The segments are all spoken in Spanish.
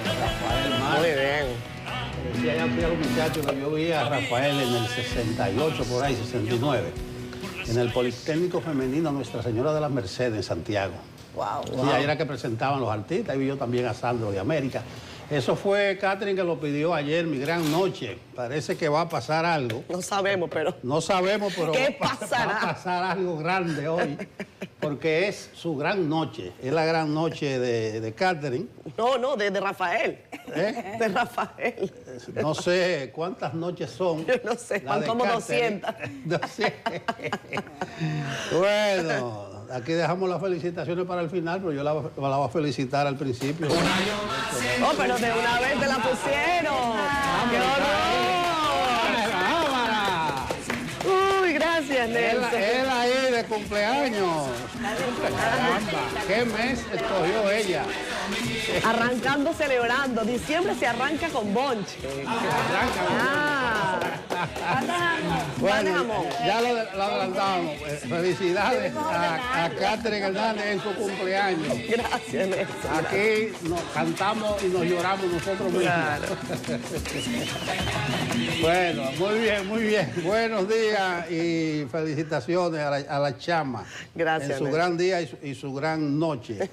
Rafael Mar. Muy bien. Decía ya fui a los muchachos que yo vi a Rafael en el 68, por ahí, 69, en el Politécnico Femenino Nuestra Señora de las Mercedes, en Santiago. Wow. Sí, ahí era que presentaban los artistas, ahí vi yo también a Sandro de América. Eso fue Catherine que lo pidió ayer, mi gran noche. Parece que va a pasar algo. No sabemos, pero... No sabemos, pero ¿Qué va pasará? a pasar algo grande hoy, porque es su gran noche. Es la gran noche de Catherine. No, de Rafael. ¿Eh? De Rafael. No sé cuántas noches son. Yo no sé, la van de como Catherine. 200. Bueno, aquí dejamos las felicitaciones para el final, pero yo la voy a felicitar al principio. Oh, pero de una vez te la pusieron. ¡Qué horror! Uy, gracias, Nelson. Él ahí de cumpleaños. Caramba, ¿qué mes escogió ella? Arrancando, celebrando. Diciembre se arranca con bonche. Bueno, jamón. ya lo adelantamos. Felicidades a Catherine Hernández en su cumpleaños. Gracias, Nelson. Aquí nos cantamos y nos lloramos nosotros mismos. Claro. Bueno, muy bien, muy bien. Buenos días y felicitaciones a la chama. Gracias, en su Nelson. gran día y su gran noche.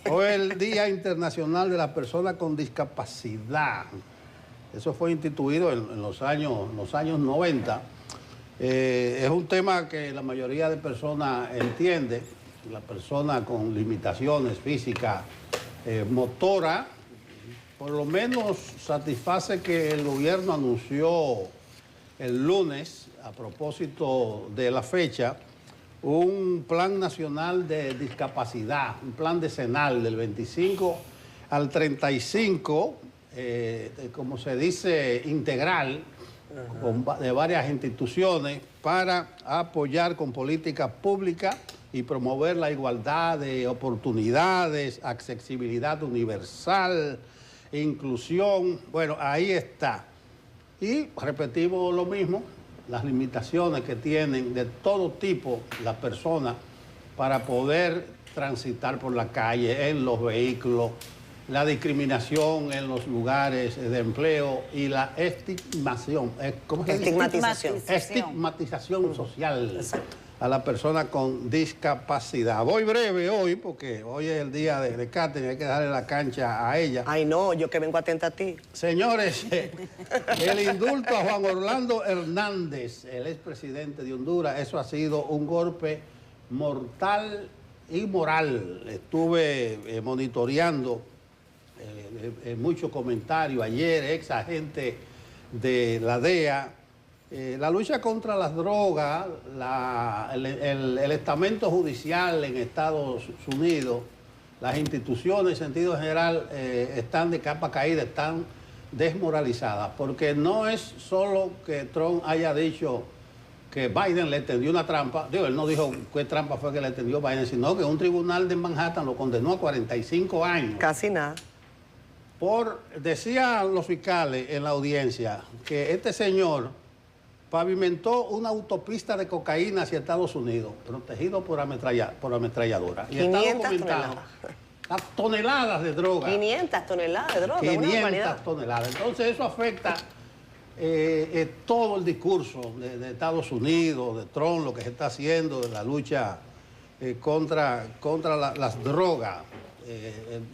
Hoy es el Día Internacional de la Persona con Discapacidad. Eso fue instituido en los años 90. Es un tema que la mayoría de personas entiende. La persona con limitaciones físicas, motora, por lo menos satisface que el gobierno anunció el lunes, a propósito de la fecha, un plan nacional de discapacidad, un plan decenal del 25 al 35, como se dice, integral, de varias instituciones para apoyar con políticas públicas y promover la igualdad de oportunidades, accesibilidad universal, inclusión. Bueno, ahí está. Y repetimos lo mismo, las limitaciones que tienen de todo tipo las personas para poder transitar por la calle, en los vehículos, la discriminación en los lugares de empleo y la estigmatización. ¿Cómo se dice? Estigmatización social. Exacto. A la persona con discapacidad. Voy breve hoy, porque hoy es el día de Catherine, hay que darle la cancha a ella. Ay, no, yo que vengo atenta a ti. Señores, el indulto a Juan Orlando Hernández, el expresidente de Honduras, eso ha sido un golpe mortal y moral. Estuve monitoreando muchos comentarios ayer, ex agente de la DEA. La lucha contra las drogas, el estamento judicial en Estados Unidos, las instituciones en sentido general están de capa caída, están desmoralizadas, porque no es solo que Trump haya dicho que Biden le tendió una trampa, digo, él no dijo qué trampa fue que le tendió Biden, sino que un tribunal de Manhattan lo condenó a 45 años. Casi nada. Decían los fiscales en la audiencia que este señor pavimentó una autopista de cocaína hacia Estados Unidos, protegido por ametralladora. Y está 500 documentado. toneladas. Las toneladas de droga. 500 toneladas de droga, una 500 barbaridad. toneladas. Entonces eso afecta todo el discurso de Estados Unidos, de Trump, lo que se está haciendo, de la lucha contra las drogas.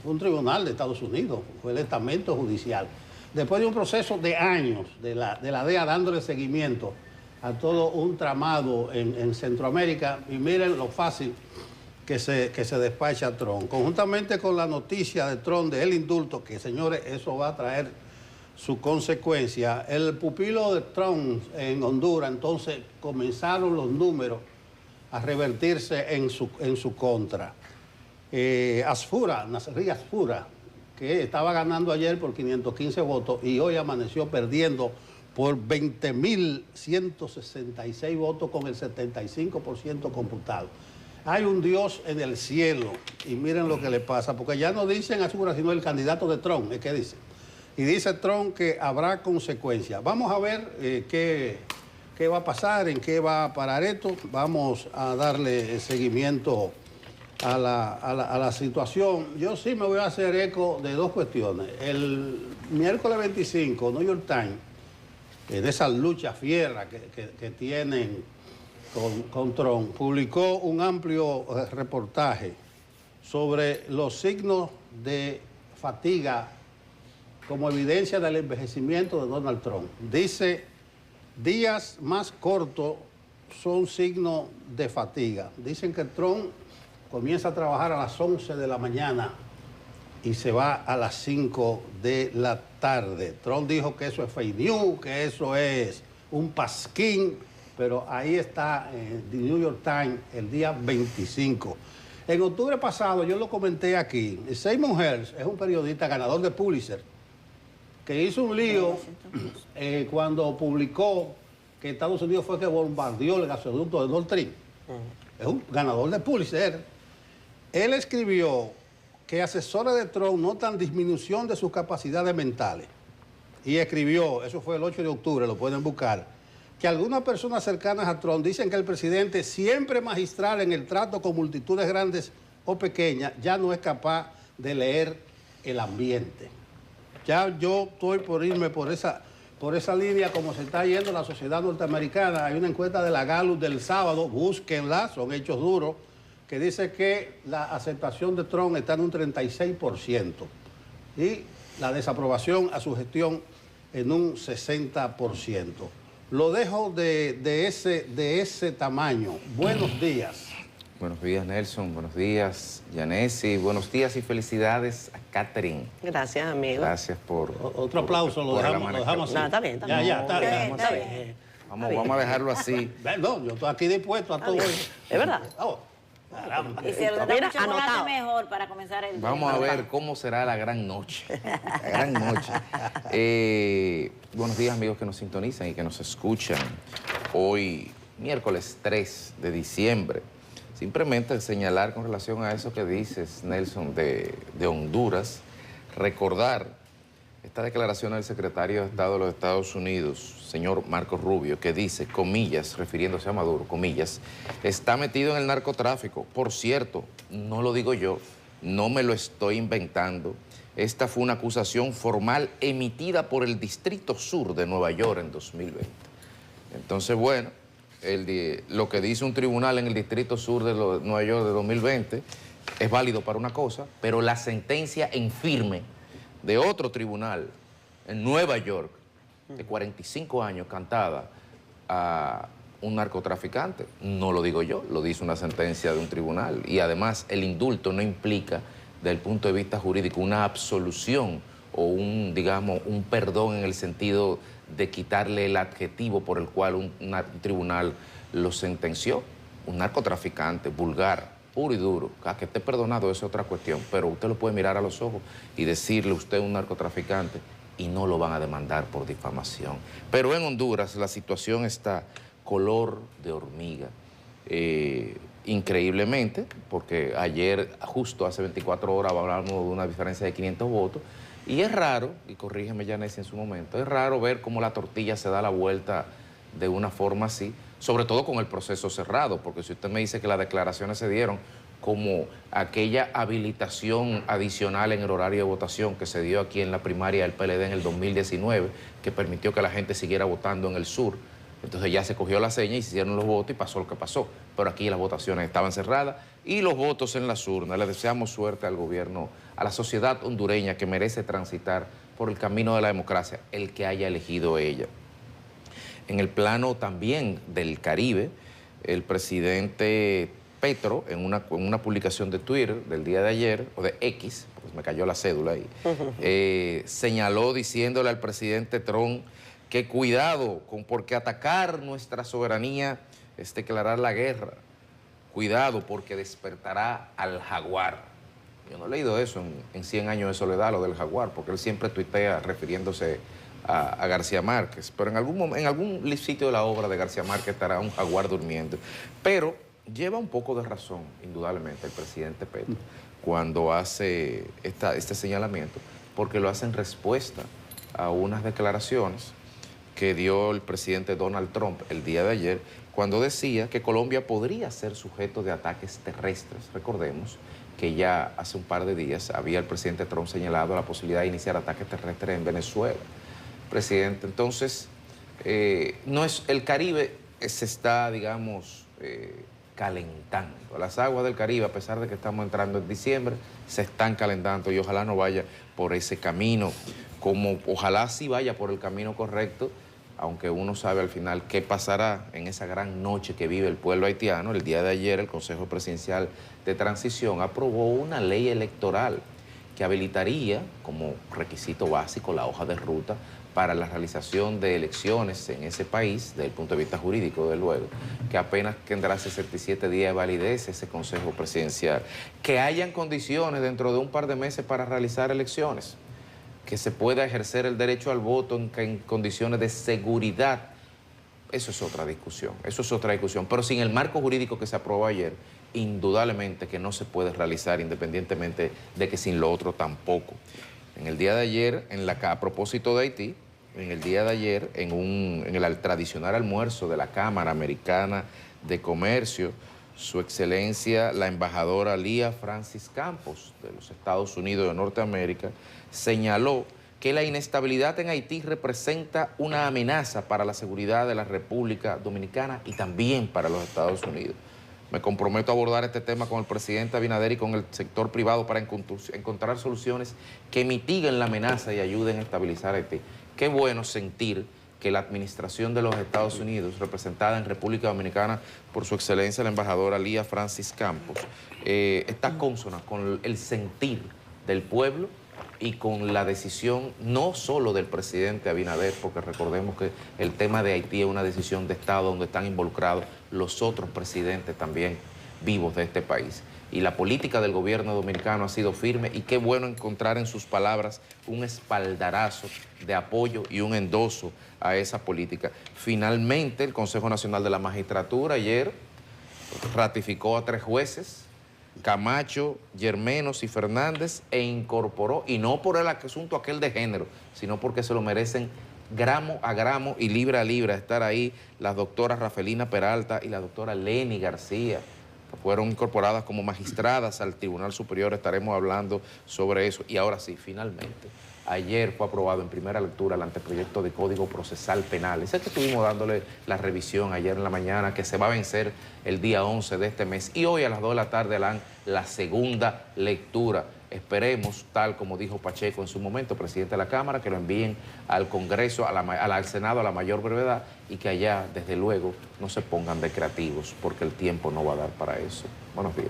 Fue un tribunal de Estados Unidos, fue el estamento judicial. Después de un proceso de años de la DEA dándole seguimiento a todo un tramado en Centroamérica, y miren lo fácil que se despacha Trump. Conjuntamente con la noticia de Trump del indulto, que señores, eso va a traer su consecuencia, el pupilo de Trump en Honduras, entonces comenzaron los números a revertirse en su contra. Nasri Asfura, que estaba ganando ayer por 515 votos y hoy amaneció perdiendo por 20.166 votos con el 75% computado. Hay un Dios en el cielo y miren lo que le pasa, porque ya no dicen Asfura, sino el candidato de Trump, es que dice. Y dice Trump que habrá consecuencias. Vamos a ver qué va a pasar, en qué va a parar esto. Vamos a darle seguimiento a la situación, yo sí me voy a hacer eco de dos cuestiones. El miércoles 25, New York Times, de esas luchas fieras que tienen con Trump, publicó un amplio reportaje sobre los signos de fatiga como evidencia del envejecimiento de Donald Trump. Dice, días más cortos son signos de fatiga. Dicen que Trump comienza a trabajar a las 11 de la mañana y se va a las 5 de la tarde. Trump dijo que eso es fake news, que eso es un pasquín, pero ahí está The New York Times el día 25. En octubre pasado, yo lo comenté aquí, Simon Hersh es un periodista ganador de Pulitzer, que hizo un lío cuando publicó que Estados Unidos fue que bombardeó el gasoducto de Nord Stream. Es un ganador de Pulitzer. Él escribió que asesores de Trump notan disminución de sus capacidades mentales. Y escribió, eso fue el 8 de octubre, lo pueden buscar, que algunas personas cercanas a Trump dicen que el presidente, siempre magistral en el trato con multitudes grandes o pequeñas, ya no es capaz de leer el ambiente. Ya yo estoy por irme por esa línea como se está yendo la sociedad norteamericana. Hay una encuesta de la Gallup del sábado, búsquenla, son hechos duros, que dice que la aceptación de Trump está en un 36% y la desaprobación a su gestión en un 60%. Lo dejo de ese tamaño. Buenos días. Buenos días, Nelson. Buenos días, Yanesi. Buenos días y felicidades a Catherine. Gracias, amigo. Gracias por... Otro aplauso, lo dejamos así. No, está bien, está bien. Ya, está bien. Vamos a dejarlo así. No, yo estoy aquí dispuesto a todo eso. ¿Es verdad? Oh, caramba. Y si le da un chocolate anotado. mejor para comenzar el día. Vamos a ver cómo será la gran noche. La gran noche. Buenos días, amigos que nos sintonizan y que nos escuchan. Hoy, miércoles 3 de diciembre. Simplemente señalar con relación a eso que dices, Nelson, de Honduras, recordar esta declaración del secretario de Estado de los Estados Unidos, señor Marco Rubio, que dice, comillas, refiriéndose a Maduro, comillas, está metido en el narcotráfico. Por cierto, no lo digo yo, no me lo estoy inventando. Esta fue una acusación formal emitida por el Distrito Sur de Nueva York en 2020. Entonces, bueno, lo que dice un tribunal en el Distrito Sur de Nueva York de 2020 es válido para una cosa, pero la sentencia en firme de otro tribunal en Nueva York de 45 años cantada a un narcotraficante, no lo digo yo, lo dice una sentencia de un tribunal. Y además el indulto no implica, desde el punto de vista jurídico, una absolución o digamos, un perdón en el sentido de quitarle el adjetivo por el cual un tribunal lo sentenció. Un narcotraficante vulgar, puro y duro, que esté perdonado, eso es otra cuestión, pero usted lo puede mirar a los ojos y decirle usted es un narcotraficante y no lo van a demandar por difamación. Pero en Honduras la situación está color de hormiga. Increíblemente, porque ayer, justo hace 24 horas, hablamos de una diferencia de 500 votos, y es raro, y corrígeme Yanesi en su momento, es raro ver cómo la tortilla se da la vuelta de una forma así, sobre todo con el proceso cerrado, porque si usted me dice que las declaraciones se dieron como aquella habilitación adicional en el horario de votación que se dio aquí en la primaria del PLD en el 2019, que permitió que la gente siguiera votando en el sur, entonces ya se cogió la seña y se hicieron los votos y pasó lo que pasó, pero aquí las votaciones estaban cerradas y los votos en las urnas. Le deseamos suerte al gobierno, a la sociedad hondureña que merece transitar por el camino de la democracia, el que haya elegido ella. En el plano también del Caribe, el presidente Petro, en una publicación de Twitter del día de ayer, o de X, pues me cayó la cédula ahí, señaló diciéndole al presidente Trump que cuidado, porque atacar nuestra soberanía es declarar la guerra. Cuidado, porque despertará al jaguar. Yo no he leído eso en 100 años de soledad, lo del jaguar, porque él siempre tuitea refiriéndose a García Márquez. Pero en algún sitio de la obra de García Márquez estará un jaguar durmiendo. Pero lleva un poco de razón, indudablemente, el presidente Petro cuando hace este señalamiento, porque lo hace en respuesta a unas declaraciones que dio el presidente Donald Trump el día de ayer, cuando decía que Colombia podría ser sujeto de ataques terrestres. Recordemos que ya hace un par de días había el presidente Trump señalado la posibilidad de iniciar ataques terrestres en Venezuela. Presidente, entonces, no es, el Caribe se está, digamos, calentando. Las aguas del Caribe, a pesar de que estamos entrando en diciembre, se están calentando y ojalá no vaya por ese camino, como ojalá sí vaya por el camino correcto, aunque uno sabe al final qué pasará en esa gran noche que vive el pueblo haitiano. El día de ayer el Consejo Presidencial de Transición aprobó una ley electoral que habilitaría como requisito básico la hoja de ruta para la realización de elecciones en ese país, desde el punto de vista jurídico, de luego, que apenas tendrá 67 días de validez ese Consejo Presidencial. Que hayan condiciones dentro de un par de meses para realizar elecciones, que se pueda ejercer el derecho al voto en condiciones de seguridad. Eso es otra discusión, pero sin el marco jurídico que se aprobó ayer, indudablemente que no se puede realizar, independientemente de que sin lo otro tampoco. En el día de ayer, a propósito de Haití, en el día de ayer, en el tradicional almuerzo de la Cámara Americana de Comercio, Su Excelencia, la embajadora Lía Francis Campos, de los Estados Unidos de Norteamérica, señaló que la inestabilidad en Haití representa una amenaza para la seguridad de la República Dominicana y también para los Estados Unidos. Me comprometo a abordar este tema con el presidente Abinader y con el sector privado para encontrar soluciones que mitiguen la amenaza y ayuden a estabilizar Haití. Qué bueno sentir que la administración de los Estados Unidos, representada en República Dominicana por Su Excelencia la embajadora Lía Francis Campos, está consona con el sentir del pueblo y con la decisión no solo del presidente Abinader, porque recordemos que el tema de Haití es una decisión de Estado donde están involucrados los otros presidentes también vivos de este país. Y la política del gobierno dominicano ha sido firme y qué bueno encontrar en sus palabras un espaldarazo de apoyo y un endoso a esa política. Finalmente, el Consejo Nacional de la Magistratura ayer ratificó a 3 jueces, Camacho, Germenos y Fernández, e incorporó, y no por el asunto aquel de género, sino porque se lo merecen gramo a gramo y libra a libra estar ahí, las doctoras Rafelina Peralta y la doctora Leni García, que fueron incorporadas como magistradas al Tribunal Superior. Estaremos hablando sobre eso. Y ahora sí, finalmente, ayer fue aprobado en primera lectura el anteproyecto de Código Procesal Penal. Ese que estuvimos dándole la revisión ayer en la mañana, que se va a vencer el día 11 de este mes. Y hoy a las 2 de la tarde harán la segunda lectura. Esperemos, tal como dijo Pacheco en su momento, presidente de la Cámara, que lo envíen al Congreso, al Senado a la mayor brevedad y que allá, desde luego, no se pongan de creativos, porque el tiempo no va a dar para eso. Buenos días.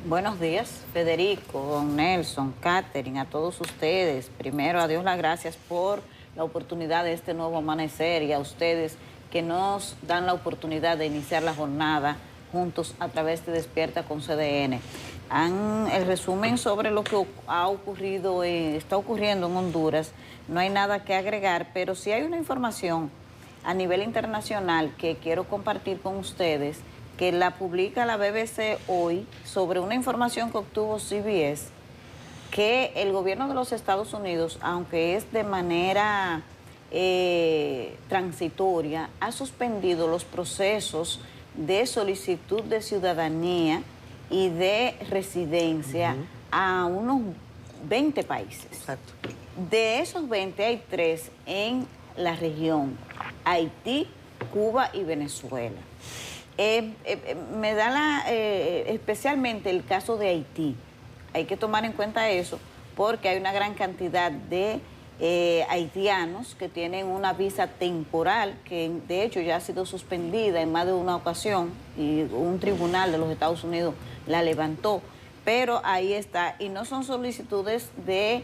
Buenos días, Federico, don Nelson, Catherine, a todos ustedes. Primero, a Dios las gracias por la oportunidad de este nuevo amanecer y a ustedes que nos dan la oportunidad de iniciar la jornada juntos a través de Despierta con CDN. El resumen sobre lo que ha ocurrido, está ocurriendo en Honduras, no hay nada que agregar, pero sí hay una información a nivel internacional que quiero compartir con ustedes, que la publica la BBC hoy sobre una información que obtuvo CBS, que el gobierno de los Estados Unidos, aunque es de manera transitoria, ha suspendido los procesos de solicitud de ciudadanía y de residencia a unos 20 países. Exacto. De esos 20 hay 3 en la región: Haití, Cuba y Venezuela. Me da especialmente el caso de Haití. Hay que tomar en cuenta eso porque hay una gran cantidad de haitianos que tienen una visa temporal que de hecho ya ha sido suspendida en más de una ocasión y un tribunal de los Estados Unidos la levantó, pero ahí está, y no son solicitudes de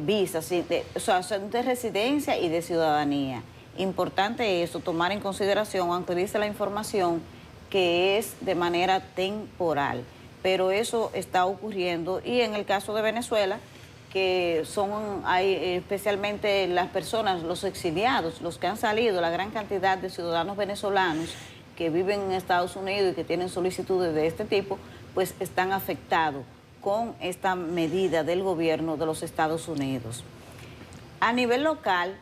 visas, o sea, son de residencia y de ciudadanía. Importante eso, tomar en consideración, aunque dice la información que es de manera temporal, pero eso está ocurriendo. Y en el caso de Venezuela, que hay especialmente las personas, los exiliados, los que han salido, la gran cantidad de ciudadanos venezolanos que viven en Estados Unidos y que tienen solicitudes de este tipo, pues están afectados con esta medida del gobierno de los Estados Unidos. A nivel local,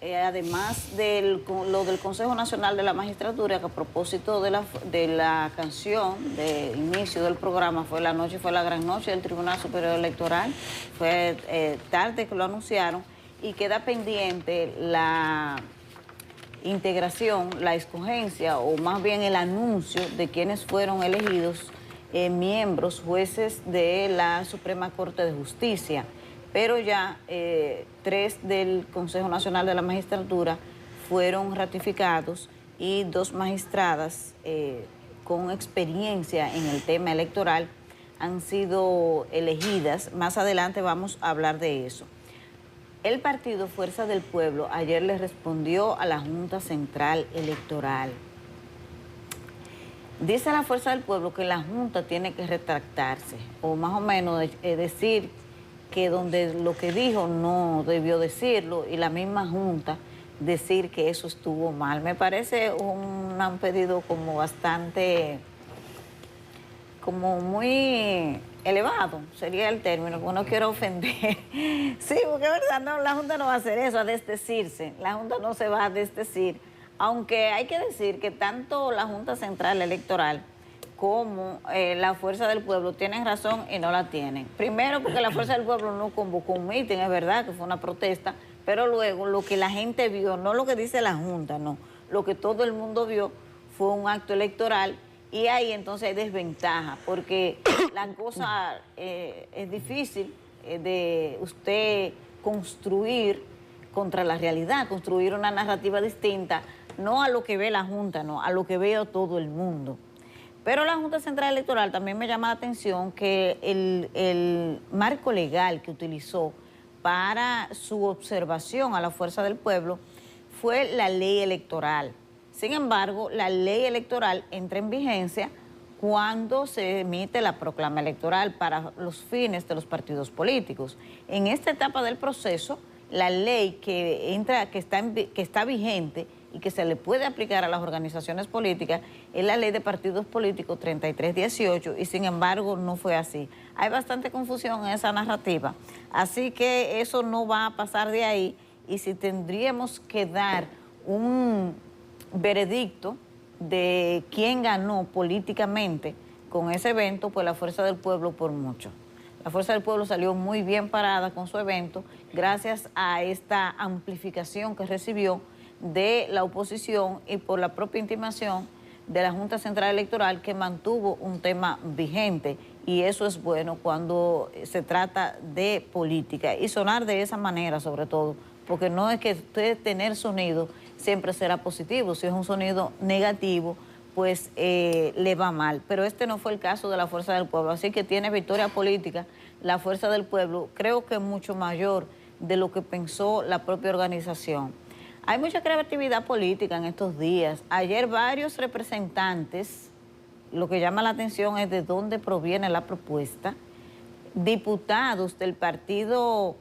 además lo del Consejo Nacional de la Magistratura, que a propósito de la canción de inicio del programa, fue la noche, fue la gran noche del Tribunal Superior Electoral, fue tarde que lo anunciaron, y queda pendiente la integración, la escogencia, o más bien el anuncio de quienes fueron elegidos miembros, jueces de la Suprema Corte de Justicia. Pero ya 3 del Consejo Nacional de la Magistratura fueron ratificados y 2 magistradas con experiencia en el tema electoral han sido elegidas. Más adelante vamos a hablar de eso. El partido Fuerza del Pueblo ayer le respondió a la Junta Central Electoral. Dice la Fuerza del Pueblo que la Junta tiene que retractarse, o más o menos decir que donde lo que dijo no debió decirlo, y la misma Junta decir que eso estuvo mal. Me parece un pedido como bastante, como muy elevado, sería el término, que no quiero ofender. Sí, porque es verdad, no, la Junta no va a hacer eso, a desdecirse. La Junta no se va a desdecir, aunque hay que decir que tanto la Junta Central Electoral como la Fuerza del Pueblo tienen razón y no la tienen. Primero, porque la Fuerza del Pueblo no convocó un mitin, es verdad que fue una protesta, pero luego lo que la gente vio, no lo que dice la Junta, no, lo que todo el mundo vio fue un acto electoral, y ahí entonces hay desventaja, porque la cosa es difícil de usted construir contra la realidad, construir una narrativa distinta, no a lo que ve la Junta, no, a lo que ve todo el mundo. Pero la Junta Central Electoral también me llama la atención que el marco legal que utilizó para su observación a la Fuerza del Pueblo fue la ley electoral. Sin embargo, la ley electoral entra en vigencia cuando se emite la proclama electoral para los fines de los partidos políticos. En esta etapa del proceso, la ley que está vigente y que se le puede aplicar a las organizaciones políticas es la ley de partidos políticos 3318, y sin embargo no fue así. Hay bastante confusión en esa narrativa, así que eso no va a pasar de ahí, y si tendríamos que dar un veredicto de quién ganó políticamente con ese evento, pues la Fuerza del Pueblo por mucho. La Fuerza del Pueblo salió muy bien parada con su evento gracias a esta amplificación que recibió de la oposición y por la propia intimación de la Junta Central Electoral, que mantuvo un tema vigente, y eso es bueno cuando se trata de política y sonar de esa manera, sobre todo, porque no es que usted tener sonido siempre será positivo. Si es un sonido negativo, pues le va mal. Pero este no fue el caso de la Fuerza del Pueblo, así que tiene victoria política la Fuerza del Pueblo, creo que mucho mayor de lo que pensó la propia organización. Hay mucha creatividad política en estos días. Ayer varios representantes, lo que llama la atención es de dónde proviene la propuesta, diputados del Partido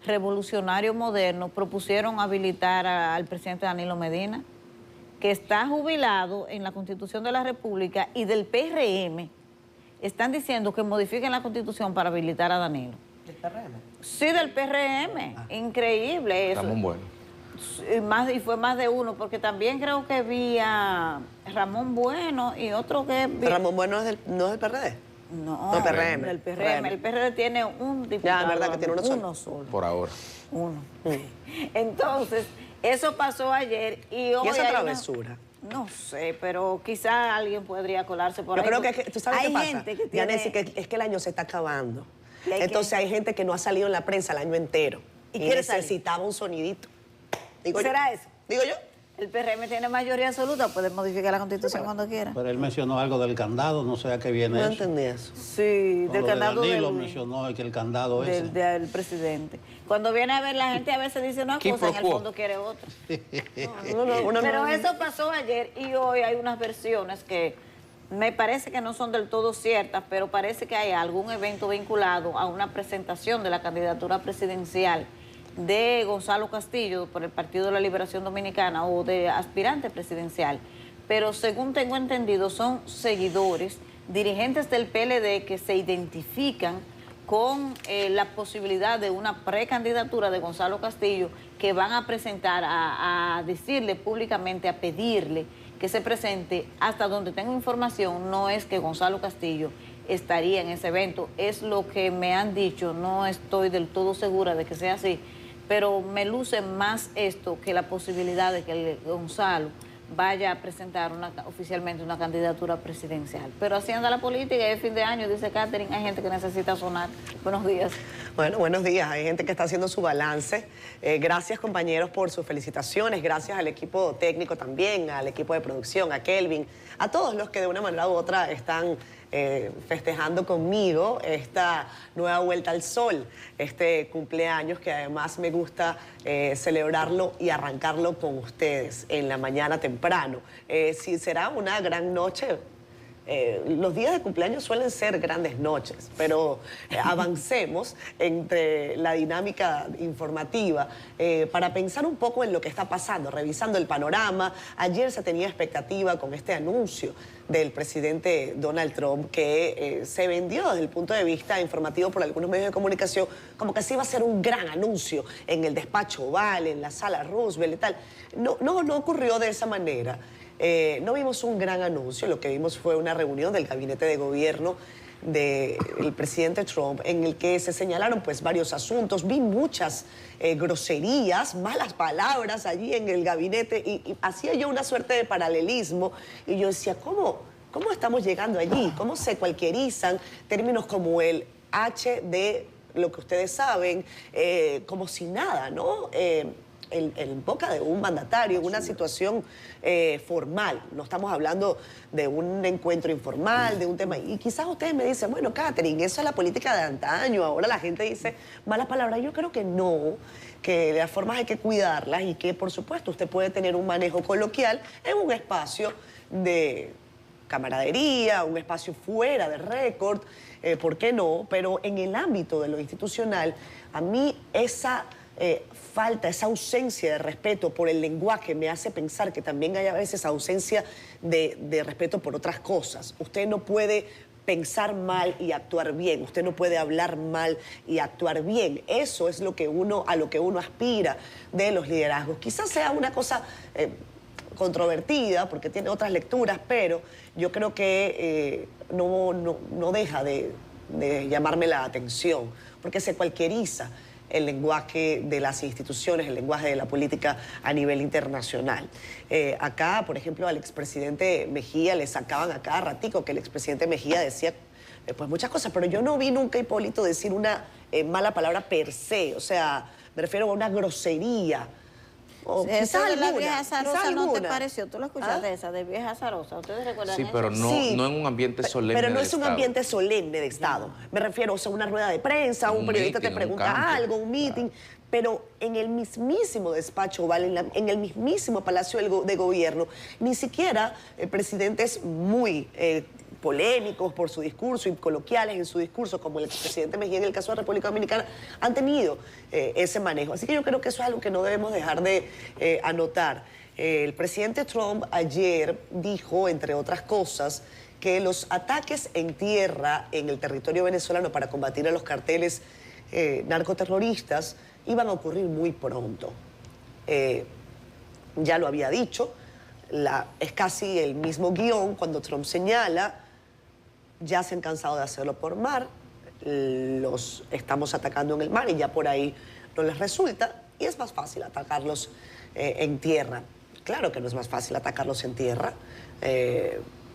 Revolucionario Moderno propusieron habilitar al presidente Danilo Medina, que está jubilado en la Constitución de la República, y del PRM están diciendo que modifiquen la Constitución para habilitar a Danilo. ¿Del PRM? Sí, del PRM. Increíble eso. Ramón Bueno. Y fue más de uno, porque también creo que vi a Ramón Bueno y otro que... Ramón Bueno no es del PRD. No, No, PRM. El PRM. El PRD tiene un diputado. Ya, verdad que tiene uno solo. Por ahora. Uno. Entonces, eso pasó ayer y hoy... ¿Y esa hay travesura? No sé, pero quizá alguien podría colarse por Yo ahí. creo que tú sabes hay qué pasa. gente que Ya, tiene... Nancy, que es que el año se está acabando. Y hay Entonces hay gente que no ha salido en la prensa el año entero ¿Y y quiere salir? necesitaba un sonidito. Digo ¿Será yo. eso? Digo yo. El PRM tiene mayoría absoluta, puede modificar la Constitución cuando quiera. Pero él mencionó algo del candado, no sé a qué viene No eso. entendí eso. Sí, Con del lo de candado Danilo del... mencionó que el candado ese. del presidente. Cuando viene a ver, la gente a veces dice una Quid cosa y en pro el quo. fondo quiere otra. Uno Pero no- eso pasó ayer y hoy hay unas versiones que me parece que no son del todo ciertas, pero parece que hay algún evento vinculado a una presentación de la candidatura presidencial de Gonzalo Castillo por el Partido de la Liberación Dominicana, o de aspirante presidencial. Pero según tengo entendido, son seguidores, dirigentes del PLD que se identifican con la posibilidad de una precandidatura de Gonzalo Castillo, que van a presentar, a decirle públicamente, a pedirle que se presente. Hasta donde tengo información, no es que Gonzalo Castillo estaría en ese evento, es lo que me han dicho, no estoy del todo segura de que sea así, pero me luce más esto que la posibilidad de que Gonzalo vaya a presentar oficialmente una candidatura presidencial. Pero así anda la política, es fin de año, dice Catherine, hay gente que necesita sonar. Buenos días. Bueno, buenos días. Hay gente que está haciendo su balance. Gracias, compañeros, por sus felicitaciones. Gracias al equipo técnico también, al equipo de producción, a Kelvin, a todos los que de una manera u otra están festejando conmigo esta nueva vuelta al sol, este cumpleaños que además me gusta celebrarlo y arrancarlo con ustedes en la mañana temprano. Sí, será una gran noche. Los días de cumpleaños suelen ser grandes noches, pero avancemos entre la dinámica informativa para pensar un poco en lo que está pasando, revisando el panorama. Ayer se tenía expectativa con este anuncio del presidente Donald Trump que se vendió desde el punto de vista informativo por algunos medios de comunicación como que sí iba a ser un gran anuncio en el despacho Oval, en la sala Roosevelt y tal. No ocurrió de esa manera. No vimos un gran anuncio, lo que vimos fue una reunión del gabinete de gobierno del presidente Trump en el que se señalaron pues varios asuntos. Vi muchas groserías, malas palabras allí en el gabinete y hacía yo una suerte de paralelismo y yo decía, ¿cómo estamos llegando allí? ¿Cómo se cualquierizan términos como el H de lo que ustedes saben, como si nada, ¿no? En boca de un mandatario, en una situación formal. No estamos hablando de un encuentro informal, de un tema. Y quizás ustedes me dicen, bueno, Catherine, eso es la política de antaño, ahora la gente dice malas palabras. Yo creo que no, que las formas hay que cuidarlas y que, por supuesto, usted puede tener un manejo coloquial en un espacio de camaradería, un espacio fuera de récord, ¿por qué no? Pero en el ámbito de lo institucional, a mí esa falta, esa ausencia de respeto por el lenguaje me hace pensar que también hay a veces ausencia de respeto por otras cosas. Usted no puede pensar mal y actuar bien. Usted no puede hablar mal y actuar bien. Eso es a lo que uno aspira de los liderazgos. Quizás sea una cosa controvertida porque tiene otras lecturas, pero yo creo que no deja de llamarme la atención porque se cualquieriza el lenguaje de las instituciones, el lenguaje de la política a nivel internacional. Acá, por ejemplo, al expresidente Mejía le sacaban a cada ratico que el expresidente Mejía decía pues muchas cosas, pero yo no vi nunca a Hipólito decir una mala palabra per se, o sea, me refiero a una grosería. Esa de la vieja azarosa no te pareció, tú lo escuchaste, esa de vieja azarosa, ¿ustedes recuerdan eso? Sí, pero no en un ambiente solemne. Pero no del es un Estado. Ambiente solemne de Estado. Me refiero a una rueda de prensa, un periodista te pregunta algo, un meeting, pero en el mismísimo despacho Oval, en el mismísimo Palacio de Gobierno, ni siquiera presidentes muy polémicos por su discurso y coloquiales en su discurso, como el expresidente Mejía en el caso de la República Dominicana, han tenido ese manejo. Así que yo creo que eso es algo que no debemos dejar de anotar. El presidente Trump ayer dijo, entre otras cosas, que los ataques en tierra en el territorio venezolano para combatir a los carteles narcoterroristas iban a ocurrir muy pronto. Ya lo había dicho, es casi el mismo guión cuando Trump señala: ya se han cansado de hacerlo por mar, los estamos atacando en el mar y ya por ahí no les resulta, y es más fácil atacarlos en tierra. Claro que no es más fácil atacarlos en tierra,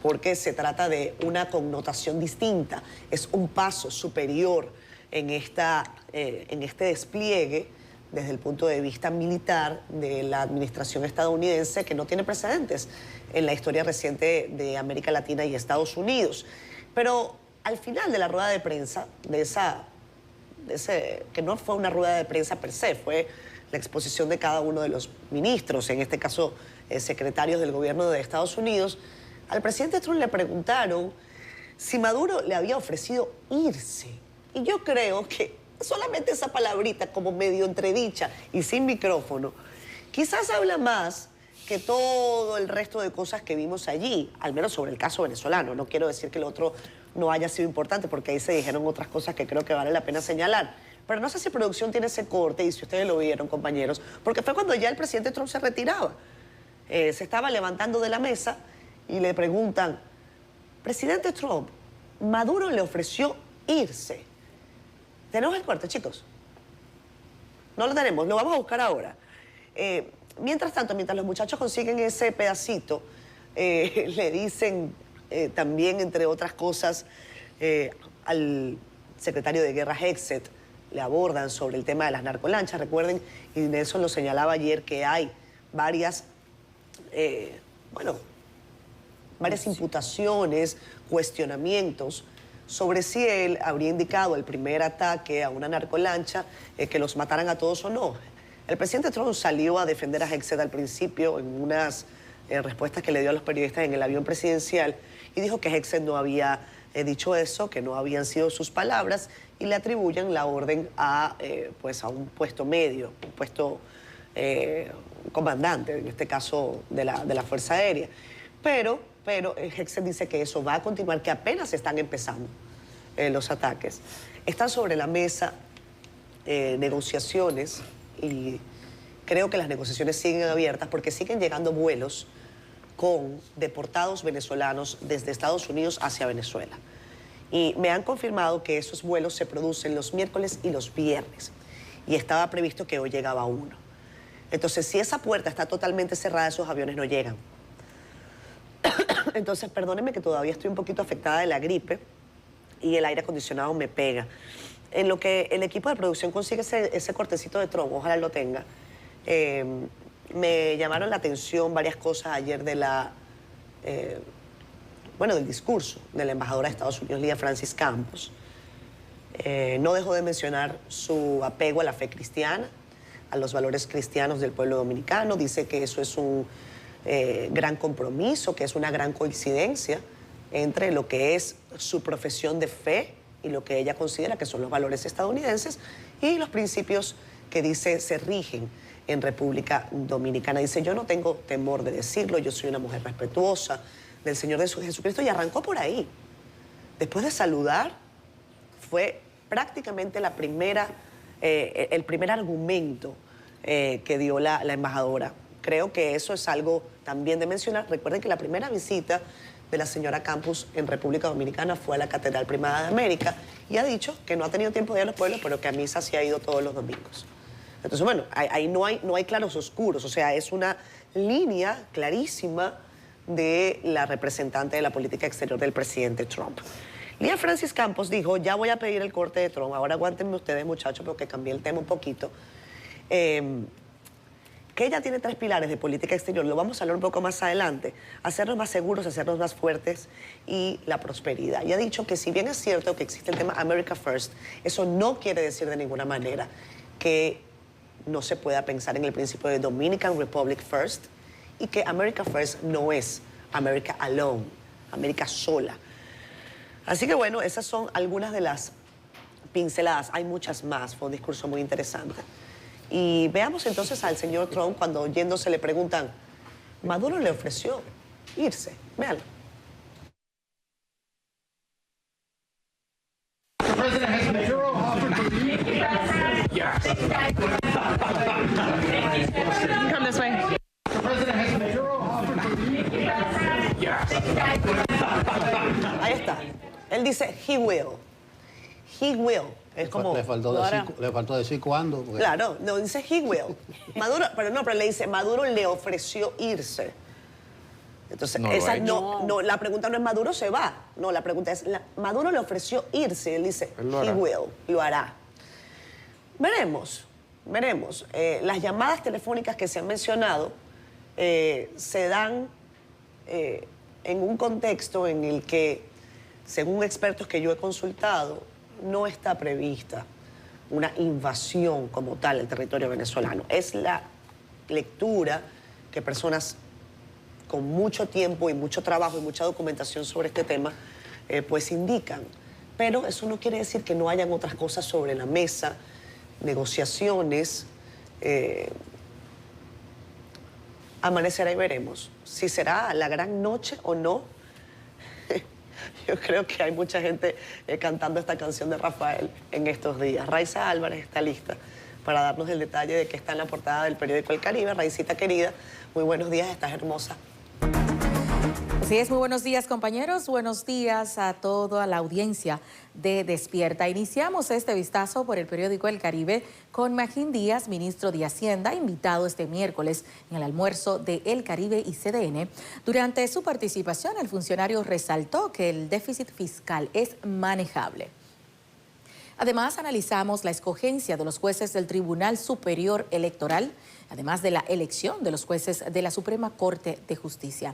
porque se trata de una connotación distinta, es un paso superior en este despliegue desde el punto de vista militar de la administración estadounidense que no tiene precedentes en la historia reciente de América Latina y Estados Unidos. Pero al final de la rueda de prensa, que no fue una rueda de prensa per se, fue la exposición de cada uno de los ministros, en este caso secretarios del gobierno de Estados Unidos, al presidente Trump le preguntaron si Maduro le había ofrecido irse. Y yo creo que solamente esa palabrita, como medio entredicha y sin micrófono, quizás habla más que todo el resto de cosas que vimos allí, al menos sobre el caso venezolano. No quiero decir que lo otro no haya sido importante, porque ahí se dijeron otras cosas que creo que vale la pena señalar. Pero no sé si producción tiene ese corte y si ustedes lo vieron, compañeros, porque fue cuando ya el presidente Trump se retiraba. Se estaba levantando de la mesa y le preguntan, presidente Trump, Maduro le ofreció irse. ¿Tenemos el corte, chicos? No lo tenemos, lo vamos a buscar ahora. Mientras tanto, mientras los muchachos consiguen ese pedacito, le dicen también, entre otras cosas, al secretario de Guerra Hegseth, le abordan sobre el tema de las narcolanchas. Recuerden, y Nelson lo señalaba ayer, que hay varias, varias imputaciones, cuestionamientos sobre si él habría indicado el primer ataque a una narcolancha, que los mataran a todos o no. El presidente Trump salió a defender a Hegseth al principio en unas respuestas que le dio a los periodistas en el avión presidencial y dijo que Hegseth no había dicho eso, que no habían sido sus palabras, y le atribuyen la orden a un puesto medio, un puesto comandante, en este caso de la Fuerza Aérea. Pero Hegseth dice que eso va a continuar, que apenas están empezando los ataques. Están sobre la mesa negociaciones, y creo que las negociaciones siguen abiertas porque siguen llegando vuelos con deportados venezolanos desde Estados Unidos hacia Venezuela. Y me han confirmado que esos vuelos se producen los miércoles y los viernes. Y estaba previsto que hoy llegaba uno. Entonces, si esa puerta está totalmente cerrada, esos aviones no llegan. Entonces, perdónenme que todavía estoy un poquito afectada de la gripe y el aire acondicionado me pega. En lo que el equipo de producción consigue ese cortecito de Trump, ojalá lo tenga, me llamaron la atención varias cosas ayer de del discurso de la embajadora de Estados Unidos, Lía Francis Campos. No dejó de mencionar su apego a la fe cristiana, a los valores cristianos del pueblo dominicano. Dice que eso es un gran compromiso, que es una gran coincidencia entre lo que es su profesión de fe y lo que ella considera que son los valores estadounidenses y los principios que dice se rigen en República Dominicana. Dice, yo no tengo temor de decirlo, yo soy una mujer respetuosa del Señor Jesucristo, y arrancó por ahí. Después de saludar, fue prácticamente el primer argumento que dio la embajadora. Creo que eso es algo también de mencionar. Recuerden que la primera visita de la señora Campos en República Dominicana fue a la Catedral Primada de América y ha dicho que no ha tenido tiempo de ir a los pueblos, pero que a misa se ha ido todos los domingos. Entonces, bueno, ahí no hay claros oscuros, o sea, es una línea clarísima de la representante de la política exterior del presidente Trump. Lía Francis Campos dijo, ya voy a pedir el corte de Trump, ahora aguántenme ustedes, muchachos, porque cambié el tema un poquito, que ella tiene 3 pilares de política exterior, lo vamos a hablar un poco más adelante: hacernos más seguros, hacernos más fuertes y la prosperidad. Y ha dicho que si bien es cierto que existe el tema America First, eso no quiere decir de ninguna manera que no se pueda pensar en el principio de Dominican Republic First, y que America First no es America alone, América sola. Así que bueno, esas son algunas de las pinceladas, hay muchas más, fue un discurso muy interesante. Y veamos entonces al señor Trump cuando yéndose le preguntan, Maduro le ofreció irse, véanlo. Come this way. Ahí está. Él dice, he will. He will. Es como... Le faltó decir cuándo. Porque... Claro, no, dice he will. Maduro, pero le dice, Maduro le ofreció irse. Entonces, la pregunta no es Maduro se va. No, la pregunta es, Maduro le ofreció irse. Él dice, he will, lo hará. Veremos. Las llamadas telefónicas que se han mencionado se dan en un contexto en el que, según expertos que yo he consultado, no está prevista una invasión como tal del territorio venezolano. Es la lectura que personas con mucho tiempo y mucho trabajo y mucha documentación sobre este tema pues indican. Pero eso no quiere decir que no hayan otras cosas sobre la mesa, negociaciones. Amanecerá y veremos si será la gran noche o no. yo creo que hay mucha gente cantando esta canción de Rafael en estos días. Raiza Álvarez está lista para darnos el detalle de que está en la portada del periódico El Caribe. Raicita querida, muy buenos días, estás hermosa. Así es, muy buenos días compañeros, buenos días a toda la audiencia de Despierta. Iniciamos este vistazo por el periódico El Caribe con Magín Díaz, ministro de Hacienda, invitado este miércoles en el almuerzo de El Caribe y CDN. Durante su participación, el funcionario resaltó que el déficit fiscal es manejable. Además, analizamos la escogencia de los jueces del Tribunal Superior Electoral, además de la elección de los jueces de la Suprema Corte de Justicia.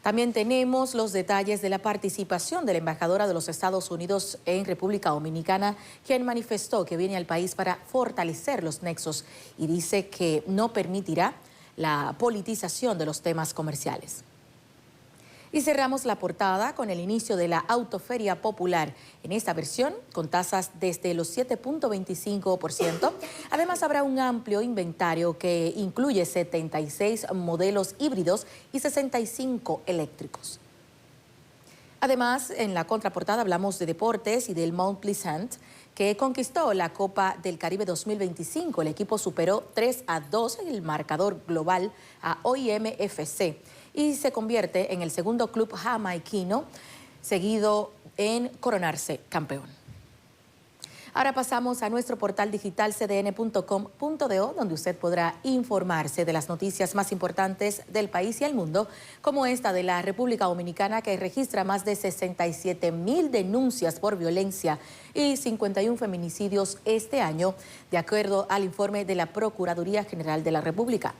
También tenemos los detalles de la participación de la embajadora de los Estados Unidos en República Dominicana, quien manifestó que viene al país para fortalecer los nexos y dice que no permitirá la politización de los temas comerciales. Y cerramos la portada con el inicio de la Autoferia Popular, en esta versión con tasas desde los 7.25%. Además habrá un amplio inventario que incluye 76 modelos híbridos y 65 eléctricos. Además, en la contraportada hablamos de deportes y del Mount Pleasant, que conquistó la Copa del Caribe 2025. El equipo superó 3-2 en el marcador global a OIM FC y se convierte en el segundo club jamaiquino seguido en coronarse campeón. Ahora pasamos a nuestro portal digital cdn.com.do, donde usted podrá informarse de las noticias más importantes del país y el mundo, como esta de la República Dominicana, que registra más de 67.000 denuncias por violencia y 51 feminicidios este año, de acuerdo al informe de la Procuraduría General de la República.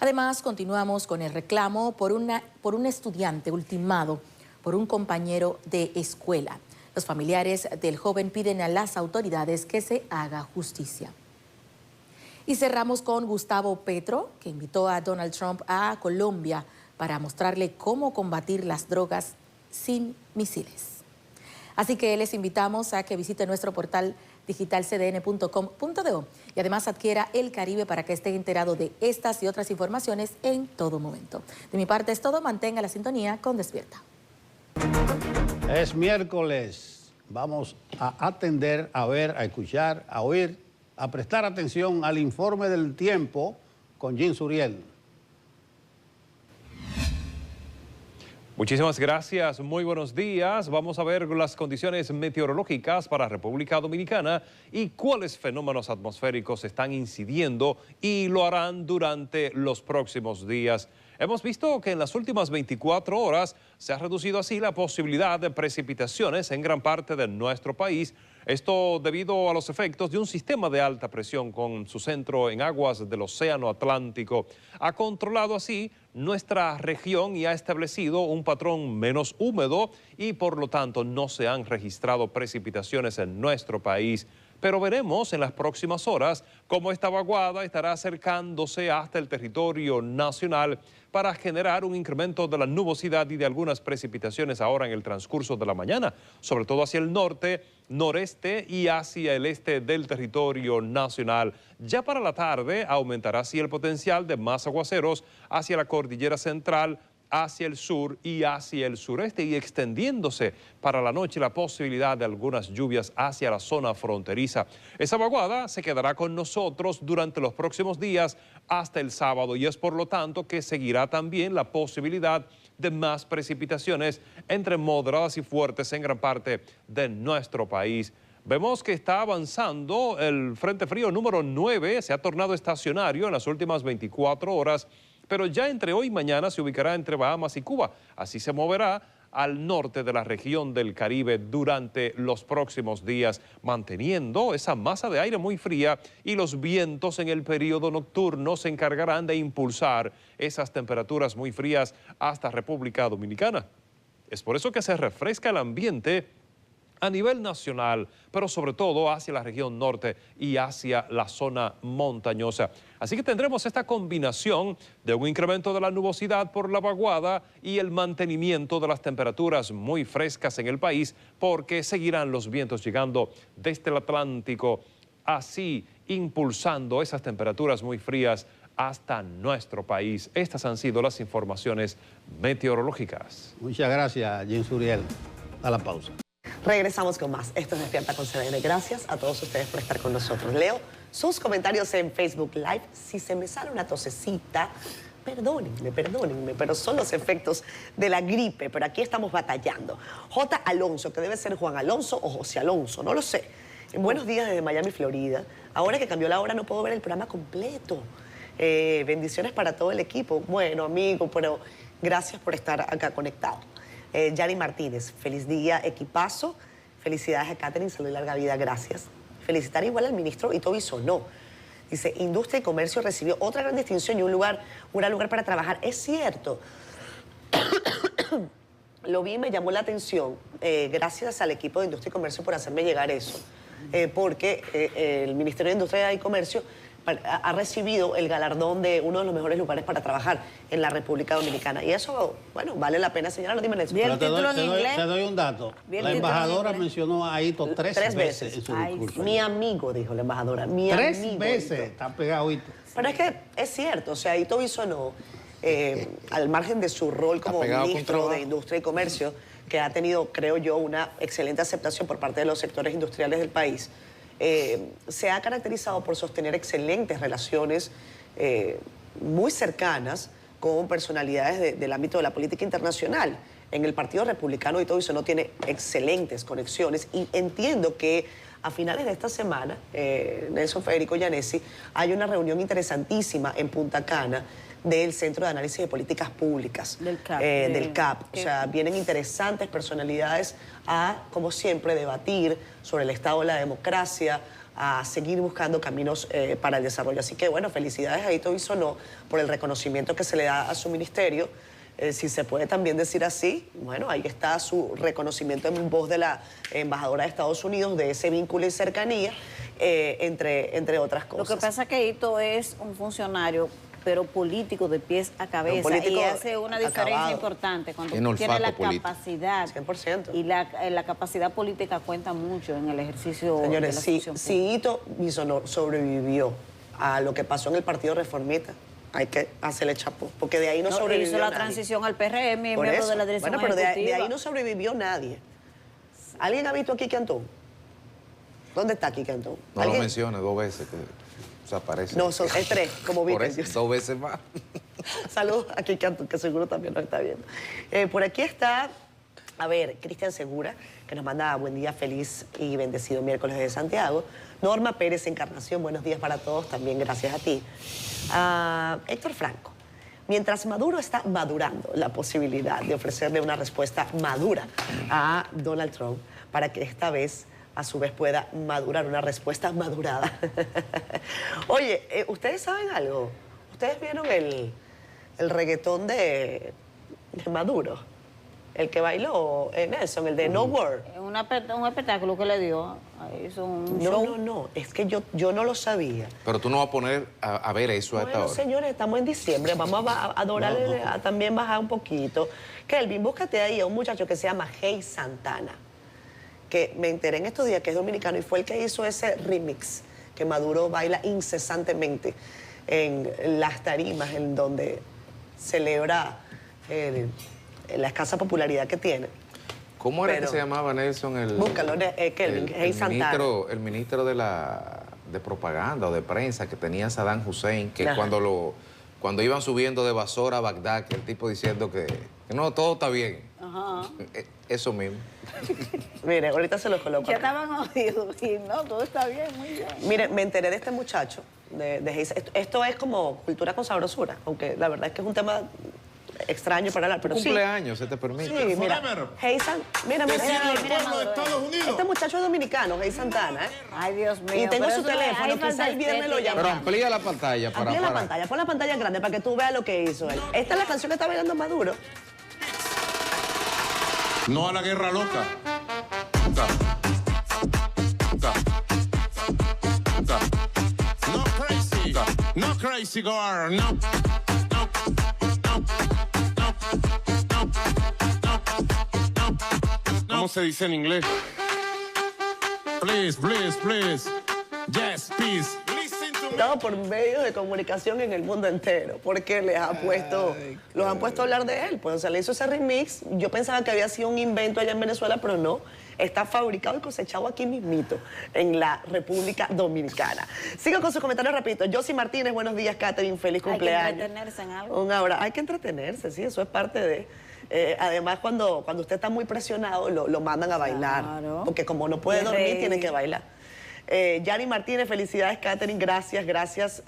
Además, continuamos con el reclamo por un estudiante ultimado por un compañero de escuela. Los familiares del joven piden a las autoridades que se haga justicia. Y cerramos con Gustavo Petro, que invitó a Donald Trump a Colombia para mostrarle cómo combatir las drogas sin misiles. Así que les invitamos a que visite nuestro portal digital cdn.com.do y además adquiera El Caribe para que esté enterado de estas y otras informaciones en todo momento. De mi parte es todo, mantenga la sintonía con Despierta. Es miércoles, vamos a atender, a ver, a escuchar, a oír, a prestar atención al informe del tiempo con Jean Suriel. Muchísimas gracias, muy buenos días. Vamos a ver las condiciones meteorológicas para República Dominicana y cuáles fenómenos atmosféricos están incidiendo y lo harán durante los próximos días. Hemos visto que en las últimas 24 horas se ha reducido así la posibilidad de precipitaciones en gran parte de nuestro país. Esto debido a los efectos de un sistema de alta presión con su centro en aguas del Océano Atlántico. Ha controlado así nuestra región y ha establecido un patrón menos húmedo y por lo tanto no se han registrado precipitaciones en nuestro país. Pero veremos en las próximas horas cómo esta vaguada estará acercándose hasta el territorio nacional para generar un incremento de la nubosidad y de algunas precipitaciones ahora en el transcurso de la mañana, sobre todo hacia el norte, noreste y hacia el este del territorio nacional. Ya para la tarde aumentará así el potencial de más aguaceros hacia la cordillera central, hacia el sur y hacia el sureste y extendiéndose para la noche la posibilidad de algunas lluvias hacia la zona fronteriza. Esa vaguada se quedará con nosotros durante los próximos días hasta el sábado y es por lo tanto que seguirá también la posibilidad de más precipitaciones entre moderadas y fuertes en gran parte de nuestro país. Vemos que está avanzando el Frente Frío número 9, se ha tornado estacionario en las últimas 24 horas, pero ya entre hoy y mañana se ubicará entre Bahamas y Cuba. Así se moverá al norte de la región del Caribe durante los próximos días, manteniendo esa masa de aire muy fría y los vientos en el periodo nocturno se encargarán de impulsar esas temperaturas muy frías hasta República Dominicana. Es por eso que se refresca el ambiente a nivel nacional, pero sobre todo hacia la región norte y hacia la zona montañosa. Así que tendremos esta combinación de un incremento de la nubosidad por la vaguada y el mantenimiento de las temperaturas muy frescas en el país, porque seguirán los vientos llegando desde el Atlántico, así impulsando esas temperaturas muy frías hasta nuestro país. Estas han sido las informaciones meteorológicas. Muchas gracias, Jean Suriel. a la pausa. Regresamos con más. Esto es Despierta con CDN. Gracias a todos ustedes por estar con nosotros. Leo sus comentarios en Facebook Live. Si se me sale una tosecita, perdónenme, pero son los efectos de la gripe. Pero aquí estamos batallando. J. Alonso, que debe ser Juan Alonso o José Alonso, no lo sé. Buenos días desde Miami, Florida. Ahora que cambió la hora no puedo ver el programa completo. Bendiciones para todo el equipo. Bueno, amigo, pero gracias por estar acá conectado. Yari Martínez, feliz día, equipazo. Felicidades a Catherine, salud y larga vida, gracias. Felicitar igual al ministro Ito Bisonó. Dice, Industria y Comercio recibió otra gran distinción y un gran lugar para trabajar. Es cierto. Lo vi y me llamó la atención. Gracias al equipo de Industria y Comercio por hacerme llegar eso. Porque el Ministerio de Industria y Comercio ha recibido el galardón de uno de los mejores lugares para trabajar en la República Dominicana. Y eso, bueno, vale la pena señalarlo. Dime, Nelson. Bien, el título en inglés. Te doy un dato. La embajadora mencionó a Ito tres veces en su discurso. Mi amigo, dijo la embajadora. Mi tres amigo, veces Ito. está pegado Ito. Pero es que es cierto, o sea, Ito Bisonó, al margen de su rol como ministro de Industria y Comercio, que ha tenido, creo yo, una excelente aceptación por parte de los sectores industriales del país, se ha caracterizado por sostener excelentes relaciones muy cercanas con personalidades del ámbito de la política internacional. En el Partido Republicano Ito Bisonó tiene excelentes conexiones y entiendo que a finales de esta semana, Nelson Federico Yanesi, hay una reunión interesantísima en Punta Cana del Centro de Análisis de Políticas Públicas. Del CAP. Del CAP. O sea, vienen interesantes personalidades a, como siempre, debatir sobre el estado de la democracia, a seguir buscando caminos para el desarrollo. Así que, bueno, felicidades a Ito Bisonó por el reconocimiento que se le da a su ministerio. Si se puede también decir así, bueno, ahí está su reconocimiento en voz de la embajadora de Estados Unidos, de ese vínculo y cercanía, entre otras cosas. Lo que pasa es que Ito es un funcionario, pero político de pies a cabeza, y hace una diferencia importante cuando tiene la capacidad. 100%. Y la capacidad política cuenta mucho en el ejercicio. Señores, de la función pública. si Ito Bisonó sobrevivió a lo que pasó en el Partido Reformista, hay que hacerle chapó, porque de ahí no sobrevivió hizo la nadie. transición al PRM, Por miembro eso. de la dirección Bueno, pero de ejecutiva. ahí no sobrevivió nadie. ¿Alguien ha visto a Quique Antón? ¿Dónde está Quique Antón? No lo mencione 2 veces que se aparece. No, es 3, como Por viste. eso, 2 veces más. Saludos a Quique Antón, que seguro también nos está viendo. Por aquí está, a ver, Cristian Segura, que nos manda buen día, feliz y bendecido miércoles de Santiago. Norma Pérez Encarnación, buenos días para todos, también gracias a ti. Héctor Franco, mientras Maduro está madurando la posibilidad de ofrecerle una respuesta madura a Donald Trump para que esta vez, a su vez, pueda madurar una respuesta madurada. Oye, ¿ustedes saben algo? ¿Ustedes vieron el reggaetón de Maduro? El que bailó Nelson, el de No Word. Un espectáculo que le dio. Hizo un show. No, es que yo no lo sabía. Pero tú no vas a poner a ver eso a esta Bueno, hora. señores, estamos en diciembre, vamos a adorarle, a también bajar un poquito. Kelvin, búscate ahí a un muchacho que se llama Hey Santana, que me enteré en estos días que es dominicano y fue el que hizo ese remix que Maduro baila incesantemente en las tarimas en donde celebra la escasa popularidad que tiene. ¿Cómo era que se llamaba, Nelson? Búscalo, Kelvin, Hey Santana. El ministro de propaganda o de prensa que tenía Saddam Hussein, que cuando iban subiendo de Basora a Bagdad, que el tipo diciendo que no, todo está bien. Ajá. Eso mismo. Mire, ahorita se lo coloco. Ya estaban oídos y no, todo está bien, muy bien. Mire, me enteré de este muchacho, esto es como cultura con sabrosura, aunque la verdad es que es un tema extraño para hablar, pero sí. Cumpleaños, se te permite. Sí, mira, mira, este muchacho es dominicano, Hey Santana, ¿eh? Ay, Dios mío. Y tengo pero su eso teléfono, hay quizá falta el viernes lo Pero llamamos. amplía la pantalla para... Amplía la pantalla, pon la pantalla grande para que tú veas lo que hizo él. Esta es la canción que está bailando Maduro. No a la guerra loca. No crazy. No crazy girl. No. ¿Cómo se dice en inglés? Please, please, please. Yes, please. Listen to entrevistado por medios de comunicación en el mundo entero, porque les ha puesto, los han puesto a hablar de él. Pues, o sea, le hizo ese remix. Yo pensaba que había sido un invento allá en Venezuela, pero no. Está fabricado y cosechado aquí mismito, en la República Dominicana. Sigo con sus comentarios rapidito. Josie Martínez, buenos días, Catherine, feliz cumpleaños. Hay que entretenerse en algo. Un abrazo. Hay que entretenerse, sí, eso es parte de... además, cuando usted está muy presionado, lo mandan a bailar. Claro. Porque como no puede Y dormir, reír. tiene que bailar. Yanni Martínez, felicidades, Catherine, gracias, gracias.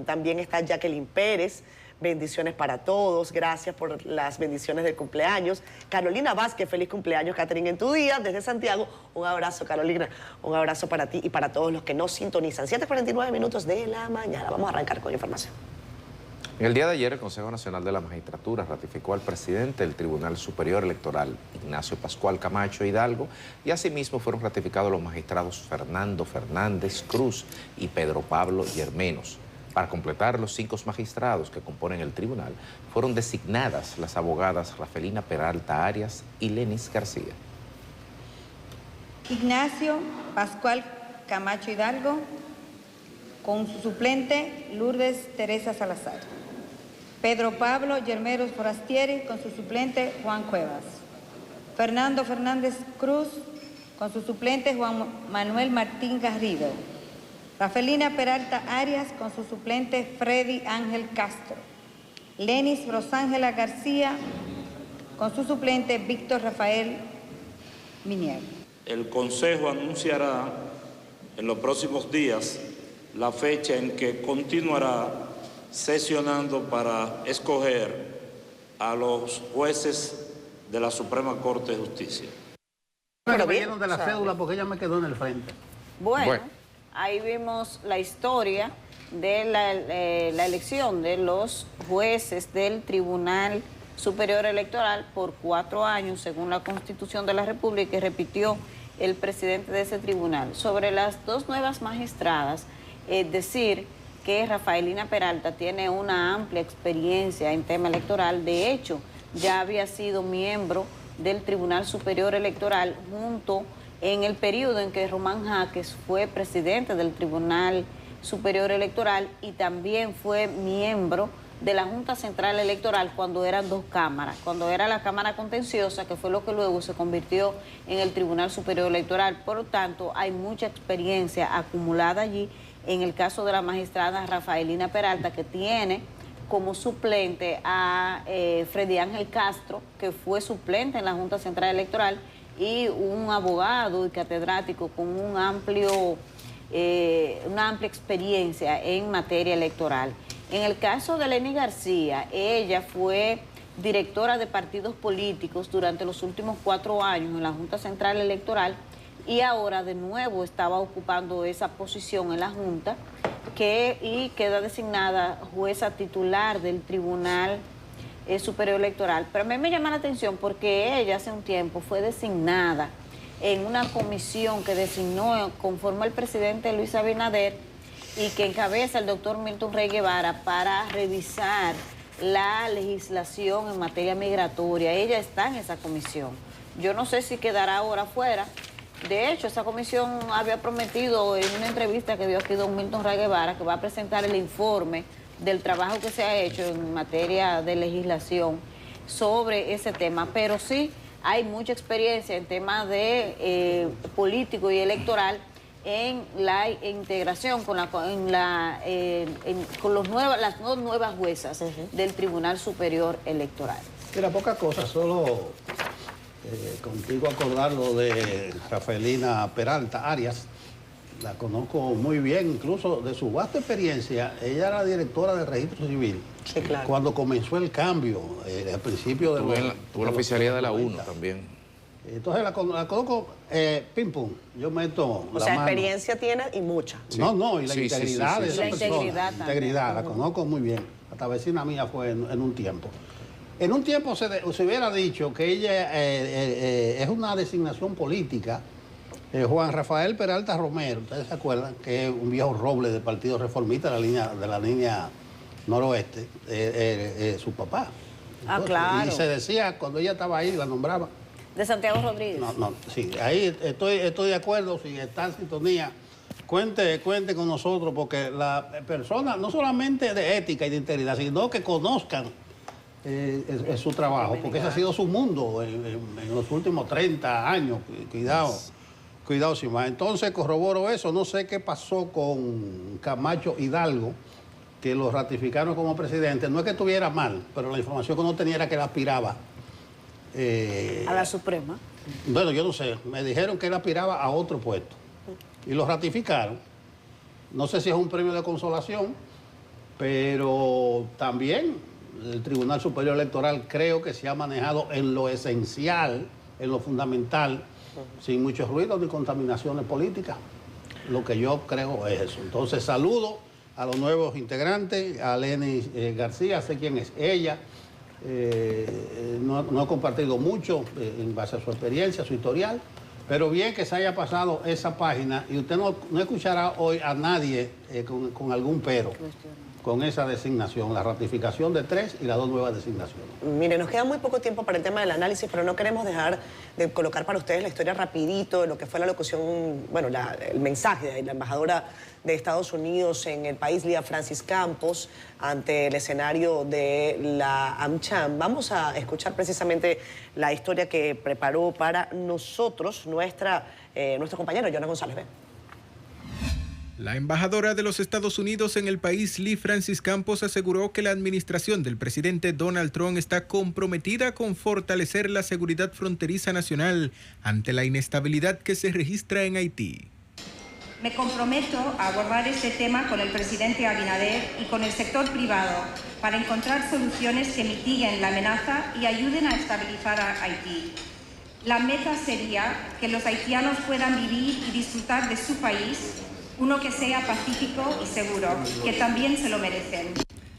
También está Jacqueline Pérez, bendiciones para todos, gracias por las bendiciones del cumpleaños. Carolina Vázquez, feliz cumpleaños, Catherine, en tu día, desde Santiago. Un abrazo, Carolina, un abrazo para ti y para todos los que nos sintonizan. 7:49 minutos de la mañana. Vamos a arrancar con información. En el día de ayer, el Consejo Nacional de la Magistratura ratificó al presidente del Tribunal Superior Electoral, Ignacio Pascual Camacho Hidalgo, y asimismo fueron ratificados los magistrados Fernando Fernández Cruz y Pedro Pablo Yermenos. Para completar los 5 magistrados que componen el tribunal, fueron designadas las abogadas Rafelina Peralta Arias y Lenis García. Ignacio Pascual Camacho Hidalgo, con su suplente Lourdes Teresa Salazar. Pedro Pablo Yermeros Forastieri, con su suplente Juan Cuevas. Fernando Fernández Cruz, con su suplente Juan Manuel Martín Garrido. Rafelina Peralta Arias, con su suplente Freddy Ángel Castro. Lenis Rosángela García, con su suplente Víctor Rafael Minier. El Consejo anunciará en los próximos días la fecha en que continuará sesionando para escoger a los jueces de la Suprema Corte de Justicia. Pero vieron de la cédula porque ella me quedó en el frente. Bueno, ahí vimos la historia de la elección de los jueces del Tribunal Superior Electoral por 4 años, según la Constitución de la República, que repitió el presidente de ese tribunal. Sobre las 2 nuevas magistradas, decir que Rafaelina Peralta tiene una amplia experiencia en tema electoral. De hecho, ya había sido miembro del Tribunal Superior Electoral junto en el periodo en que Román Jaques fue presidente del Tribunal Superior Electoral y también fue miembro de la Junta Central Electoral cuando eran 2 cámaras, cuando era la Cámara Contenciosa, que fue lo que luego se convirtió en el Tribunal Superior Electoral. Por lo tanto, hay mucha experiencia acumulada allí. En el caso de la magistrada Rafaelina Peralta, que tiene como suplente a Freddy Ángel Castro, que fue suplente en la Junta Central Electoral, y un abogado y catedrático con una amplia experiencia en materia electoral. En el caso de Lenis García, ella fue directora de partidos políticos durante los últimos 4 años en la Junta Central Electoral, y ahora de nuevo estaba ocupando esa posición en la Junta y queda designada jueza titular del Tribunal Superior Electoral. Pero a mí me llama la atención porque ella hace un tiempo fue designada en una comisión que designó conforme el presidente Luis Abinader y que encabeza el doctor Milton Rey Guevara para revisar la legislación en materia migratoria. Ella está en esa comisión. Yo no sé si quedará ahora fuera. De hecho, esa comisión había prometido en una entrevista que dio aquí don Milton Rey Guevara que va a presentar el informe del trabajo que se ha hecho en materia de legislación sobre ese tema. Pero sí hay mucha experiencia en temas de político y electoral en la integración con las 2 nuevas juezas del Tribunal Superior Electoral. Mira, poca cosa, solo contigo acordar lo de Rafaelina Peralta Arias. La conozco muy bien, incluso de su vasta experiencia. Ella era directora del Registro Civil. Sí, claro. Cuando comenzó el cambio, al principio de Tuvo la oficialidad de la 1 también. Entonces la conozco, pim pum, yo meto O sea, experiencia tiene y mucha. Sí. No, y la integridad de esa La persona. integridad también. Integridad, la conozco muy bien. Hasta vecina mía fue en un tiempo. En un tiempo se hubiera dicho que ella es una designación política. Juan Rafael Peralta Romero, ustedes se acuerdan, que es un viejo roble del Partido Reformista de la línea noroeste, su papá. Entonces, claro. Y se decía, cuando ella estaba ahí, la nombraba. De Santiago Rodríguez. No, sí, ahí estoy de acuerdo, si está en sintonía cuente con nosotros, porque la persona, no solamente de ética y de integridad, sino que conozcan es su trabajo, porque ese ha sido su mundo en los últimos 30 años. Cuidado sin más. Entonces corroboro eso. No sé qué pasó con Camacho Hidalgo, que lo ratificaron como presidente. No es que estuviera mal, pero la información que uno tenía era que él aspiraba a la Suprema. Bueno, yo no sé. Me dijeron que él aspiraba a otro puesto y lo ratificaron. No sé si es un premio de consolación, pero también el Tribunal Superior Electoral creo que se ha manejado en lo esencial, en lo fundamental, sin mucho ruido ni contaminaciones políticas. Lo que yo creo es eso. Entonces saludo a los nuevos integrantes, a Lenny García, sé quién es ella. No he compartido mucho en base a su experiencia, su historial, pero bien que se haya pasado esa página y usted no escuchará hoy a nadie con algún pero con esa designación, la ratificación de 3 y las 2 nuevas designaciones. Mire, nos queda muy poco tiempo para el tema del análisis, pero no queremos dejar de colocar para ustedes la historia rapidito de lo que fue la locución, bueno, el mensaje de la embajadora de Estados Unidos en el país, Lía Francis Campos, ante el escenario de la AmCham. Vamos a escuchar precisamente la historia que preparó para nosotros nuestro compañero, Jonan González. Ven. La embajadora de los Estados Unidos en el país, Lía Francis Campos, aseguró que la administración del presidente Donald Trump está comprometida con fortalecer la seguridad fronteriza nacional ante la inestabilidad que se registra en Haití. Me comprometo a abordar este tema con el presidente Abinader y con el sector privado para encontrar soluciones que mitiguen la amenaza y ayuden a estabilizar a Haití. La meta sería que los haitianos puedan vivir y disfrutar de su país, uno que sea pacífico y seguro, que también se lo merecen.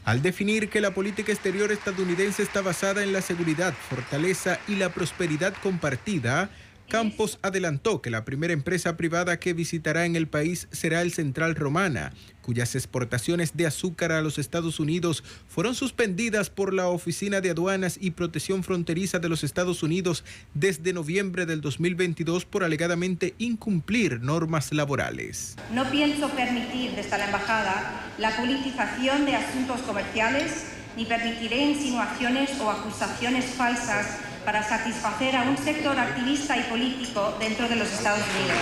Al definir que la política exterior estadounidense está basada en la seguridad, fortaleza y la prosperidad compartida, Campos adelantó que la primera empresa privada que visitará en el país será el Central Romana, cuyas exportaciones de azúcar a los Estados Unidos fueron suspendidas por la Oficina de Aduanas y Protección Fronteriza de los Estados Unidos desde noviembre del 2022 por alegadamente incumplir normas laborales. No pienso permitir desde la embajada la politización de asuntos comerciales, ni permitiré insinuaciones o acusaciones falsas para satisfacer a un sector activista y político dentro de los Estados Unidos.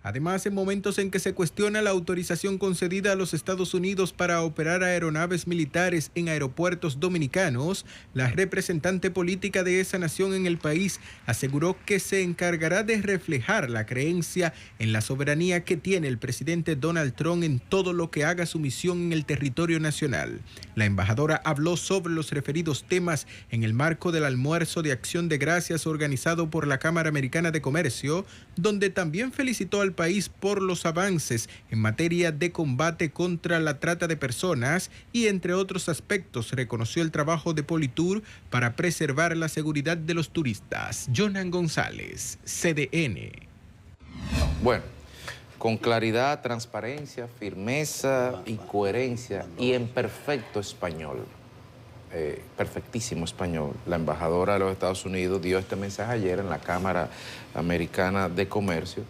Además, en momentos en que se cuestiona la autorización concedida a los Estados Unidos para operar aeronaves militares en aeropuertos dominicanos, la representante política de esa nación en el país aseguró que se encargará de reflejar la creencia en la soberanía que tiene el presidente Donald Trump en todo lo que haga su misión en el territorio nacional. La embajadora habló sobre los referidos temas en el marco del almuerzo de Acción de Gracias organizado por la Cámara Americana de Comercio, donde también felicitó al país por los avances en materia de combate contra la trata de personas y, entre otros aspectos, reconoció el trabajo de Politur para preservar la seguridad de los turistas. Jonan González, CDN. Bueno, con claridad, transparencia, firmeza y coherencia y en perfecto español, perfectísimo español, la embajadora de los Estados Unidos dio este mensaje ayer en la Cámara Americana de Comercio.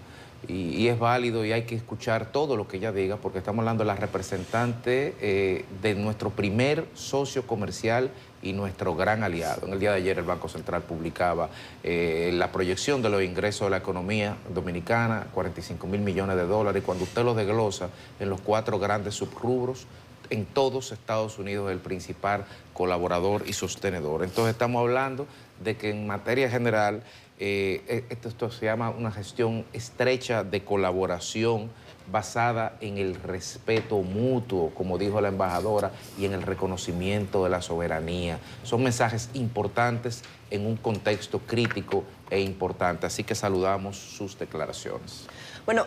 Y es válido y hay que escuchar todo lo que ella diga porque estamos hablando de la representante de nuestro primer socio comercial y nuestro gran aliado. En el día de ayer el Banco Central publicaba la proyección de los ingresos de la economía dominicana, 45.000 millones de dólares, y cuando usted los desglosa en los 4 grandes subrubros, en todos Estados Unidos es el principal colaborador y sostenedor. Entonces estamos hablando de que en materia general esto se llama una gestión estrecha de colaboración basada en el respeto mutuo, como dijo la embajadora, y en el reconocimiento de la soberanía. Son mensajes importantes en un contexto crítico e importante, así que saludamos sus declaraciones. Bueno,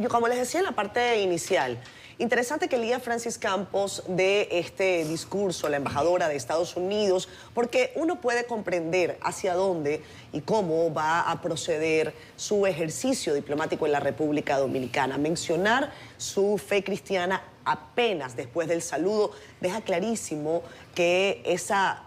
como les decía en la parte inicial, interesante que Lía Francis Campos dé este discurso, la embajadora de Estados Unidos, porque uno puede comprender hacia dónde y cómo va a proceder su ejercicio diplomático en la República Dominicana. Mencionar su fe cristiana apenas después del saludo, deja clarísimo que esa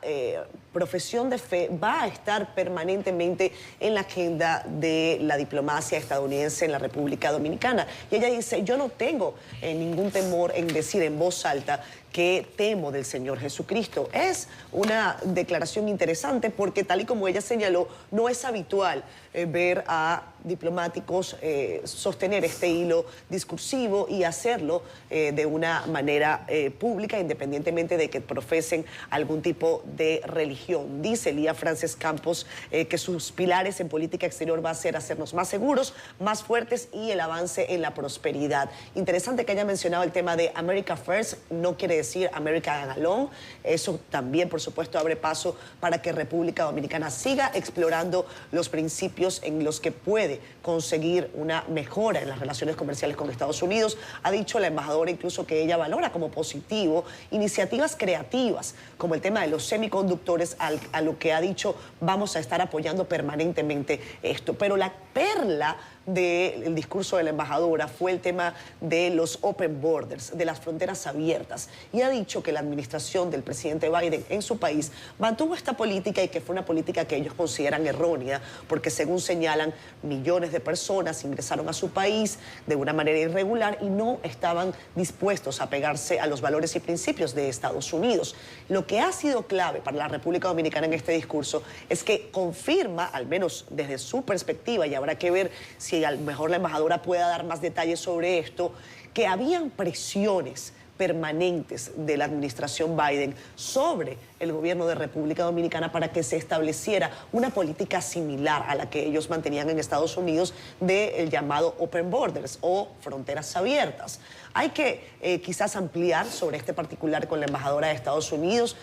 profesión de fe va a estar permanentemente en la agenda de la diplomacia estadounidense en la República Dominicana. Y ella dice, yo no tengo ningún temor en decir en voz alta que temo del Señor Jesucristo. Es una declaración interesante porque, tal y como ella señaló, no es habitual ver a diplomáticos sostener este hilo discursivo y hacerlo de una manera pública, independientemente de que profesen algún tipo de religión. Dice Lía Francis Campos que sus pilares en política exterior va a ser hacernos más seguros, más fuertes y el avance en la prosperidad. Interesante que haya mencionado el tema de America First, no quiere decir America Alone. Eso también, por supuesto, abre paso para que República Dominicana siga explorando los principios en los que puede conseguir una mejora en las relaciones comerciales con Estados Unidos. Ha dicho la embajadora incluso que ella valora como positivo iniciativas creativas, como el tema de los semiconductores, a lo que ha dicho vamos a estar apoyando permanentemente esto. Pero la perla del discurso de la embajadora fue el tema de los open borders, de las fronteras abiertas, y ha dicho que la administración del presidente Biden en su país mantuvo esta política y que fue una política que ellos consideran errónea porque, según señalan, millones de personas ingresaron a su país de una manera irregular y no estaban dispuestos a pegarse a los valores y principios de Estados Unidos. Lo que ha sido clave para la República Dominicana en este discurso es que confirma, al menos desde su perspectiva, y habrá que ver si a lo mejor la embajadora pueda dar más detalles sobre esto, que habían presiones permanentes de la administración Biden sobre el gobierno de República Dominicana para que se estableciera una política similar a la que ellos mantenían en Estados Unidos del llamado Open Borders o fronteras abiertas. Hay que quizás ampliar sobre este particular con la embajadora de Estados Unidos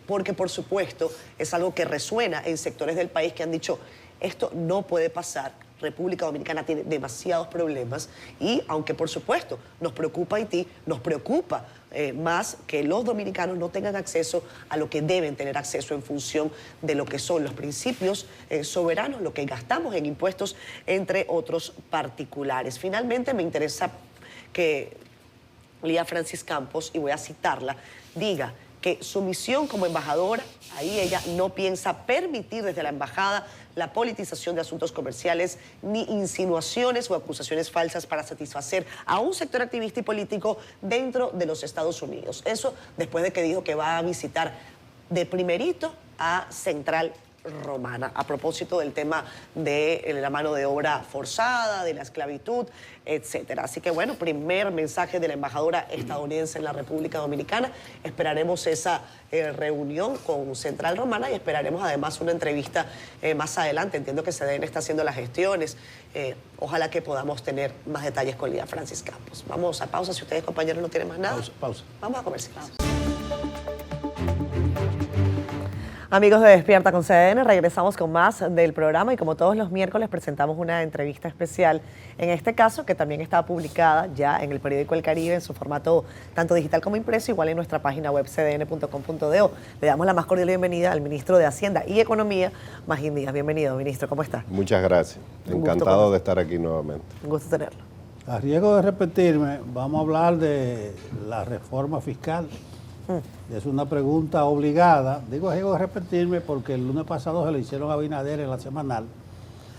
porque, por supuesto, es algo que resuena en sectores del país que han dicho esto no puede pasar. República Dominicana tiene demasiados problemas y, aunque por supuesto nos preocupa Haití, nos preocupa más que los dominicanos no tengan acceso a lo que deben tener acceso en función de lo que son los principios soberanos, lo que gastamos en impuestos, entre otros particulares. Finalmente, me interesa que Lía Francis Campos, y voy a citarla, diga que su misión como embajadora, ahí ella no piensa permitir desde la embajada la politización de asuntos comerciales ni insinuaciones o acusaciones falsas para satisfacer a un sector activista y político dentro de los Estados Unidos. Eso después de que dijo que va a visitar de primerito a Central Romana, a propósito del tema de la mano de obra forzada, de la esclavitud, etcétera. Así que bueno, primer mensaje de la embajadora estadounidense en la República Dominicana. Esperaremos esa reunión con Central Romana y esperaremos además una entrevista más adelante. Entiendo que CDN está haciendo las gestiones. Ojalá que podamos tener más detalles con Lía Francis Campos. Vamos a pausa si ustedes, compañeros, no tienen más nada. Pausa. Vamos a comerciales. Amigos de Despierta con CDN, regresamos con más del programa y como todos los miércoles presentamos una entrevista especial, en este caso que también está publicada ya en el periódico El Caribe en su formato tanto digital como impreso, igual en nuestra página web cdn.com.do. Le damos la más cordial bienvenida al ministro de Hacienda y Economía, Magín Díaz. Bienvenido, ministro, ¿cómo está? Muchas gracias, encantado de estar aquí nuevamente. Un gusto tenerlo. A riesgo de repetirme, vamos a hablar de la reforma fiscal. Es una pregunta obligada. Digo, digo repetirme porque el lunes pasado se le hicieron a Abinader en la semanal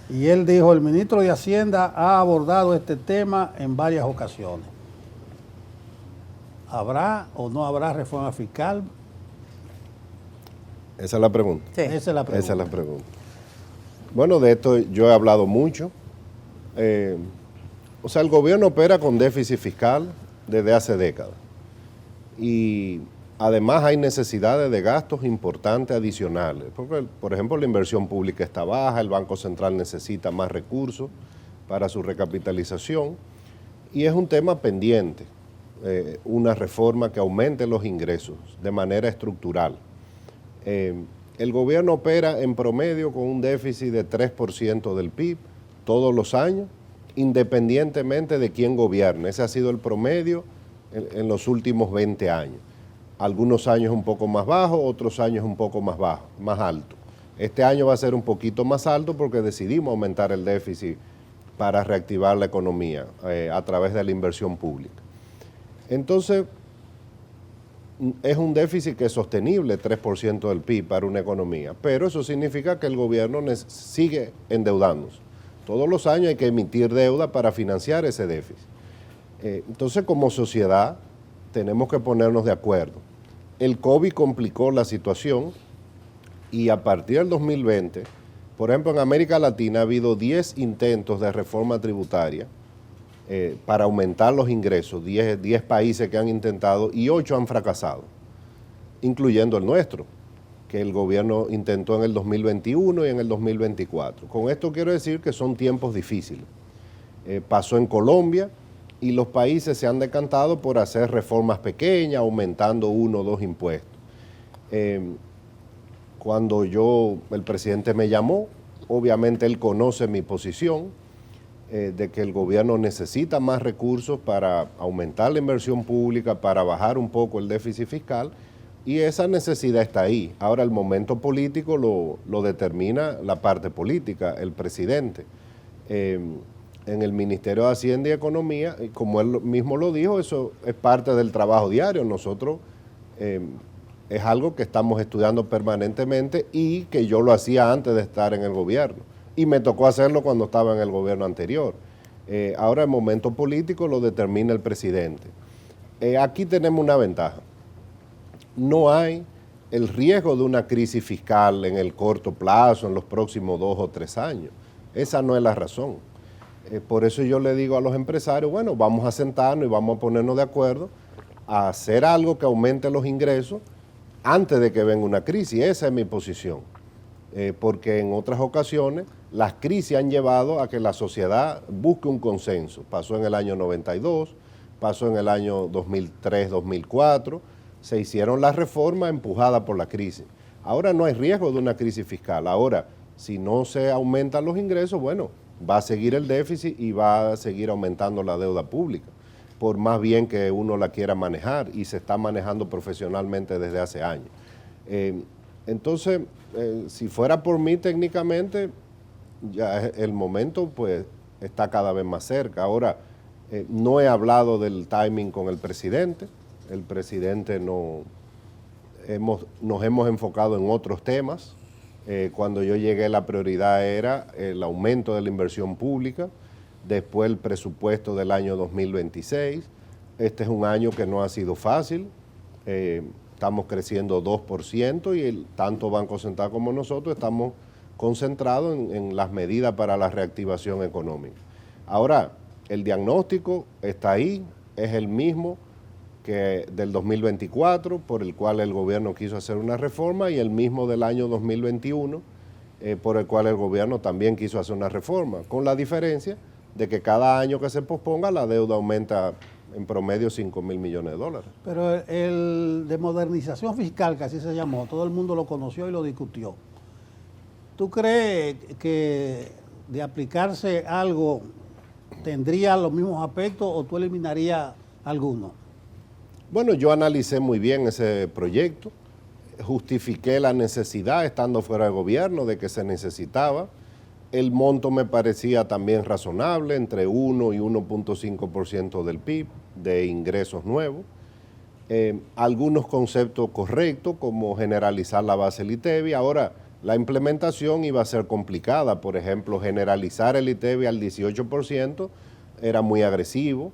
y él dijo, el ministro de Hacienda ha abordado este tema en varias ocasiones. ¿Habrá o no habrá reforma fiscal? Esa es la pregunta. Sí. Esa es la pregunta. Esa es la pregunta. Bueno, de esto yo he hablado mucho. O sea, el gobierno opera con déficit fiscal desde hace décadas. Y además hay necesidades de gastos importantes adicionales. Porque, por ejemplo, la inversión pública está baja, el Banco Central necesita más recursos para su recapitalización y es un tema pendiente, una reforma que aumente los ingresos de manera estructural. El gobierno opera en promedio con un déficit de 3% del PIB todos los años, independientemente de quién gobierne. Ese ha sido el promedio en los últimos 20 años. Algunos años un poco más bajo, otros años un poco más bajo, más alto. Este año va a ser un poquito más alto porque decidimos aumentar el déficit para reactivar la economía a través de la inversión pública. Entonces, es un déficit que es sostenible, 3% del PIB para una economía, pero eso significa que el gobierno sigue endeudándose. Todos los años hay que emitir deuda para financiar ese déficit. Entonces, como sociedad, tenemos que ponernos de acuerdo. El COVID complicó la situación y a partir del 2020, por ejemplo, en América Latina ha habido 10 intentos de reforma tributaria para aumentar los ingresos, 10 países que han intentado y 8 han fracasado, incluyendo el nuestro, que el gobierno intentó en el 2021 y en el 2024. Con esto quiero decir que son tiempos difíciles. Pasó en Colombia y los países se han decantado por hacer reformas pequeñas, aumentando 1 o 2 impuestos. Cuando el presidente me llamó, obviamente él conoce mi posición, de que el gobierno necesita más recursos para aumentar la inversión pública, para bajar un poco el déficit fiscal, y esa necesidad está ahí. Ahora el momento político lo determina la parte política, el presidente. En el Ministerio de Hacienda y Economía, como él mismo lo dijo, eso es parte del trabajo diario. Nosotros es algo que estamos estudiando permanentemente y que yo lo hacía antes de estar en el gobierno. Y me tocó hacerlo cuando estaba en el gobierno anterior. Ahora el momento político lo determina el presidente. Aquí tenemos una ventaja. No hay el riesgo de una crisis fiscal en el corto plazo, en los próximos 2 o 3 años. Esa no es la razón. Por eso yo le digo a los empresarios, bueno, vamos a sentarnos y vamos a ponernos de acuerdo a hacer algo que aumente los ingresos antes de que venga una crisis. Esa es mi posición. Porque en otras ocasiones las crisis han llevado a que la sociedad busque un consenso. Pasó en el año 92, pasó en el año 2003, 2004, se hicieron las reformas empujadas por la crisis. Ahora no hay riesgo de una crisis fiscal. Ahora, si no se aumentan los ingresos, bueno, va a seguir el déficit y va a seguir aumentando la deuda pública, por más bien que uno la quiera manejar, y se está manejando profesionalmente desde hace años. Entonces, si fuera por mí técnicamente, ya el momento pues está cada vez más cerca. Ahora, no he hablado del timing con el presidente. El presidente nos hemos enfocado en otros temas. Cuando yo llegué, la prioridad era el aumento de la inversión pública, después el presupuesto del año 2026. Este es un año que no ha sido fácil. Estamos creciendo 2% y tanto Banco Central como nosotros estamos concentrados en las medidas para la reactivación económica. Ahora, el diagnóstico está ahí, es el mismo que del 2024, por el cual el gobierno quiso hacer una reforma, y el mismo del año 2021, por el cual el gobierno también quiso hacer una reforma, con la diferencia de que cada año que se posponga la deuda aumenta en promedio 5.000 millones de dólares. Pero el de modernización fiscal, que así se llamó, todo el mundo lo conoció y lo discutió. ¿Tú crees que de aplicarse algo tendría los mismos aspectos o tú eliminarías alguno? Bueno, yo analicé muy bien ese proyecto, justifiqué la necesidad, estando fuera de gobierno, de que se necesitaba. El monto me parecía también razonable, entre 1 y 1.5% del PIB, de ingresos nuevos. Algunos conceptos correctos, como generalizar la base del ITEVI. Ahora, la implementación iba a ser complicada. Por ejemplo, generalizar el ITEVI al 18% era muy agresivo.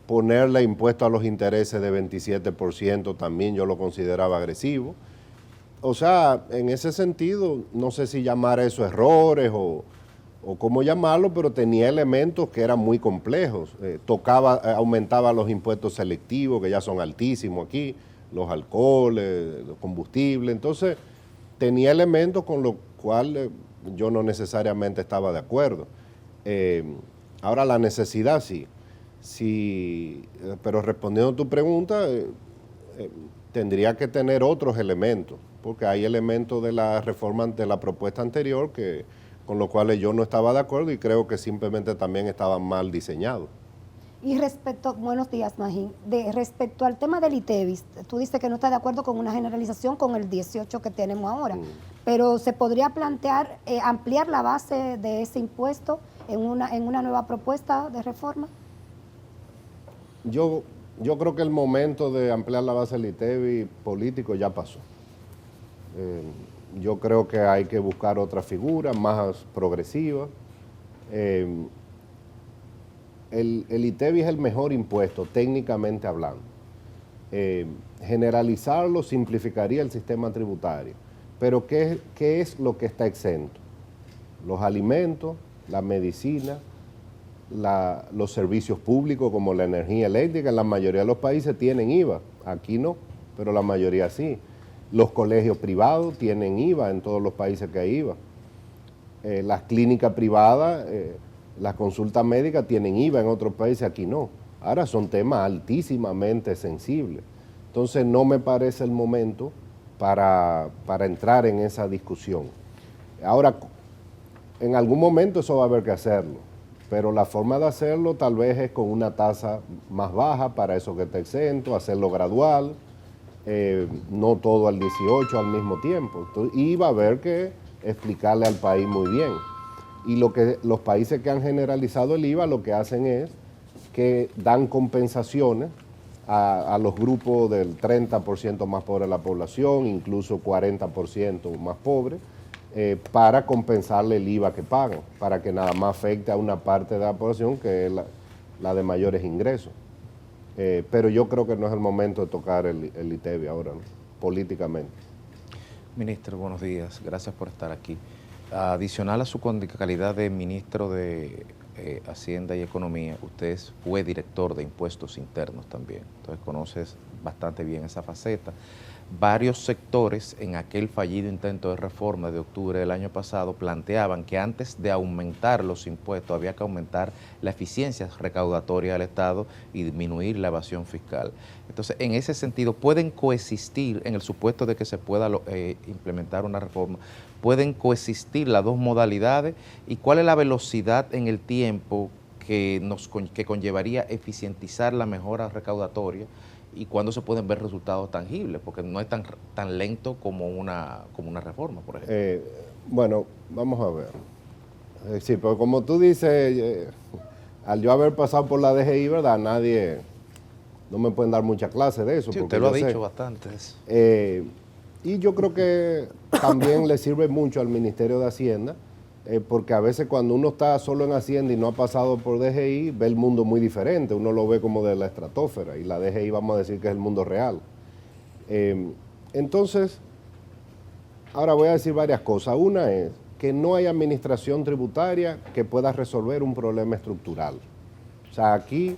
Ponerle impuesto a los intereses de 27% también yo lo consideraba agresivo. O sea, en ese sentido, no sé si llamar a eso errores o cómo llamarlo, pero tenía elementos que eran muy complejos. Aumentaba los impuestos selectivos, que ya son altísimos aquí, los alcoholes, los combustibles. Entonces, tenía elementos con los cuales yo no necesariamente estaba de acuerdo. Ahora, la necesidad sí. Sí, pero respondiendo a tu pregunta, tendría que tener otros elementos, porque hay elementos de la reforma, de la propuesta anterior, con los cuales yo no estaba de acuerdo y creo que simplemente también estaban mal diseñados. Y buenos días, Magín, respecto al tema del ITEVI, tú dices que no estás de acuerdo con una generalización con el 18 que tenemos ahora, pero ¿se podría plantear ampliar la base de ese impuesto en una nueva propuesta de reforma? Yo creo que el momento de ampliar la base del ITEVI político ya pasó. Yo creo que hay que buscar otra figura más progresiva. El ITEVI es el mejor impuesto, técnicamente hablando. Generalizarlo simplificaría el sistema tributario. Pero ¿qué es lo que está exento? Los alimentos, la medicina, los servicios públicos como la energía eléctrica. En la mayoría de los países tienen IVA, aquí no, pero la mayoría sí. Los colegios privados tienen IVA en todos los países que hay IVA. Las clínicas privadas, las consultas médicas tienen IVA en otros países, aquí no. Ahora son temas altísimamente sensibles. Entonces no me parece el momento para entrar en esa discusión. Ahora, en algún momento eso va a haber que hacerlo, pero la forma de hacerlo tal vez es con una tasa más baja para eso que está exento, hacerlo gradual, no todo al 18 al mismo tiempo. Entonces, y va a haber que explicarle al país muy bien. Y los países que han generalizado el IVA lo que hacen es que dan compensaciones a los grupos del 30% más pobre de la población, incluso 40% más pobres, para compensarle el IVA que pagan, para que nada más afecte a una parte de la población que es la de mayores ingresos. Pero yo creo que no es el momento de tocar el ITEVI ahora, ¿no? Políticamente. Ministro, buenos días. Gracias por estar aquí. Adicional a su calidad de ministro de Hacienda y Economía, usted fue director de Impuestos Internos también. Entonces conoces bastante bien esa faceta. Varios sectores en aquel fallido intento de reforma de octubre del año pasado planteaban que antes de aumentar los impuestos había que aumentar la eficiencia recaudatoria del Estado y disminuir la evasión fiscal. Entonces, en ese sentido, pueden coexistir, en el supuesto de que se pueda implementar una reforma, pueden coexistir las dos modalidades. ¿Y cuál es la velocidad en el tiempo que conllevaría eficientizar la mejora recaudatoria? ¿Y cuándo se pueden ver resultados tangibles? Porque no es tan lento como una reforma, por ejemplo. Bueno, vamos a ver. Sí, pero como tú dices, al yo haber pasado por la DGI, ¿verdad? No me pueden dar mucha clase de eso. Sí, usted lo ha dicho bastante. Y yo creo que también le sirve mucho al Ministerio de Hacienda, porque a veces cuando uno está solo en Hacienda y no ha pasado por DGI, ve el mundo muy diferente, uno lo ve como de la estratosfera, y la DGI vamos a decir que es el mundo real. Entonces, ahora voy a decir varias cosas. Una es que no hay administración tributaria que pueda resolver un problema estructural. O sea, aquí,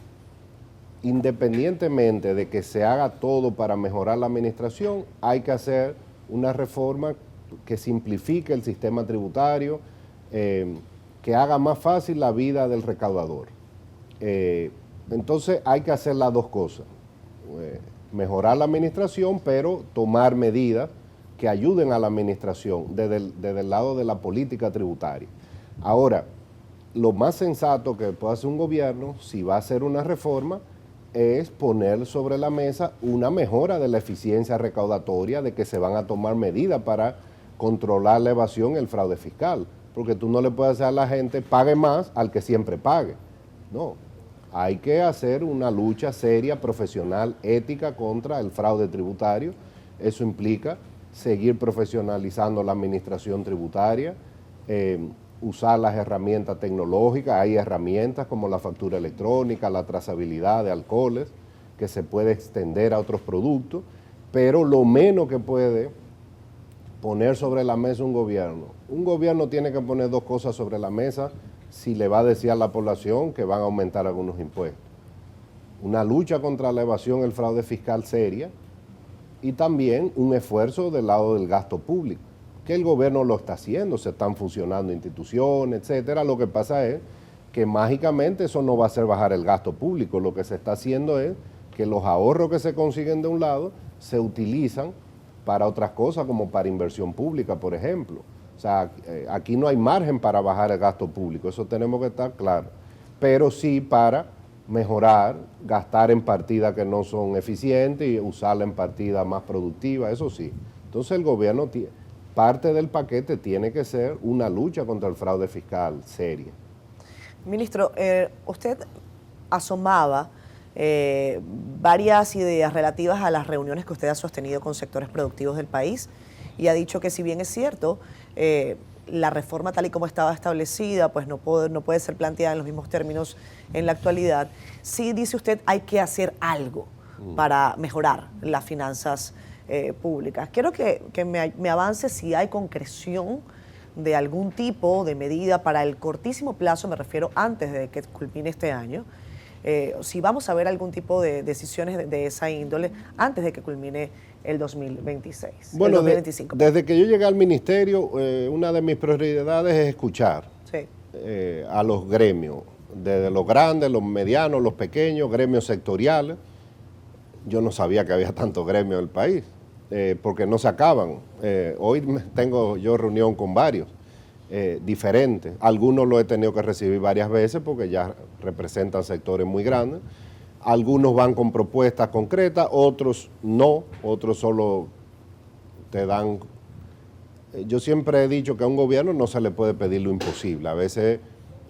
independientemente de que se haga todo para mejorar la administración, hay que hacer una reforma que simplifique el sistema tributario, que haga más fácil la vida del recaudador. Entonces hay que hacer las dos cosas, mejorar la administración, pero tomar medidas que ayuden a la administración desde el lado de la política tributaria. Ahora, lo más sensato que puede hacer un gobierno, si va a hacer una reforma, es poner sobre la mesa una mejora de la eficiencia recaudatoria, de que se van a tomar medidas para controlar la evasión y el fraude fiscal. Porque tú no le puedes hacer a la gente pague más al que siempre pague. No, hay que hacer una lucha seria, profesional, ética contra el fraude tributario. Eso implica seguir profesionalizando la administración tributaria, usar las herramientas tecnológicas. Hay herramientas como la factura electrónica, la trazabilidad de alcoholes, que se puede extender a otros productos, pero lo menos que puede poner sobre la mesa un gobierno tiene que poner dos cosas sobre la mesa si le va a decir a la población que van a aumentar algunos impuestos. Una lucha contra la evasión y el fraude fiscal seria, y también un esfuerzo del lado del gasto público, que el gobierno lo está haciendo, se están fusionando instituciones, etcétera. Lo que pasa es que mágicamente eso no va a hacer bajar el gasto público. Lo que se está haciendo es que los ahorros que se consiguen de un lado se utilizan para otras cosas, como para inversión pública, por ejemplo. O sea, aquí no hay margen para bajar el gasto público, eso tenemos que estar claros. Pero sí para mejorar, gastar en partidas que no son eficientes y usarla en partidas más productivas, eso sí. Entonces el gobierno, parte del paquete tiene que ser una lucha contra el fraude fiscal seria. Ministro, usted asomaba varias ideas relativas a las reuniones que usted ha sostenido con sectores productivos del país y ha dicho que si bien es cierto, la reforma tal y como estaba establecida pues no puede ser planteada en los mismos términos en la actualidad, sí dice usted hay que hacer algo para mejorar las finanzas públicas. Quiero que me avance si hay concreción de algún tipo de medida para el cortísimo plazo, me refiero antes de que culmine este año, si vamos a ver algún tipo de decisiones de esa índole antes de que culmine el 2026, bueno, el 2025. Desde que yo llegué al ministerio, una de mis prioridades es escuchar a los gremios, desde los grandes, los medianos, los pequeños, gremios sectoriales. Yo no sabía que había tantos gremios en el país, porque no se acaban. Hoy tengo yo reunión con varios diferentes. Algunos los he tenido que recibir varias veces porque ya representan sectores muy grandes. Algunos van con propuestas concretas, otros no, otros solo te dan... Yo siempre he dicho que a un gobierno no se le puede pedir lo imposible. A veces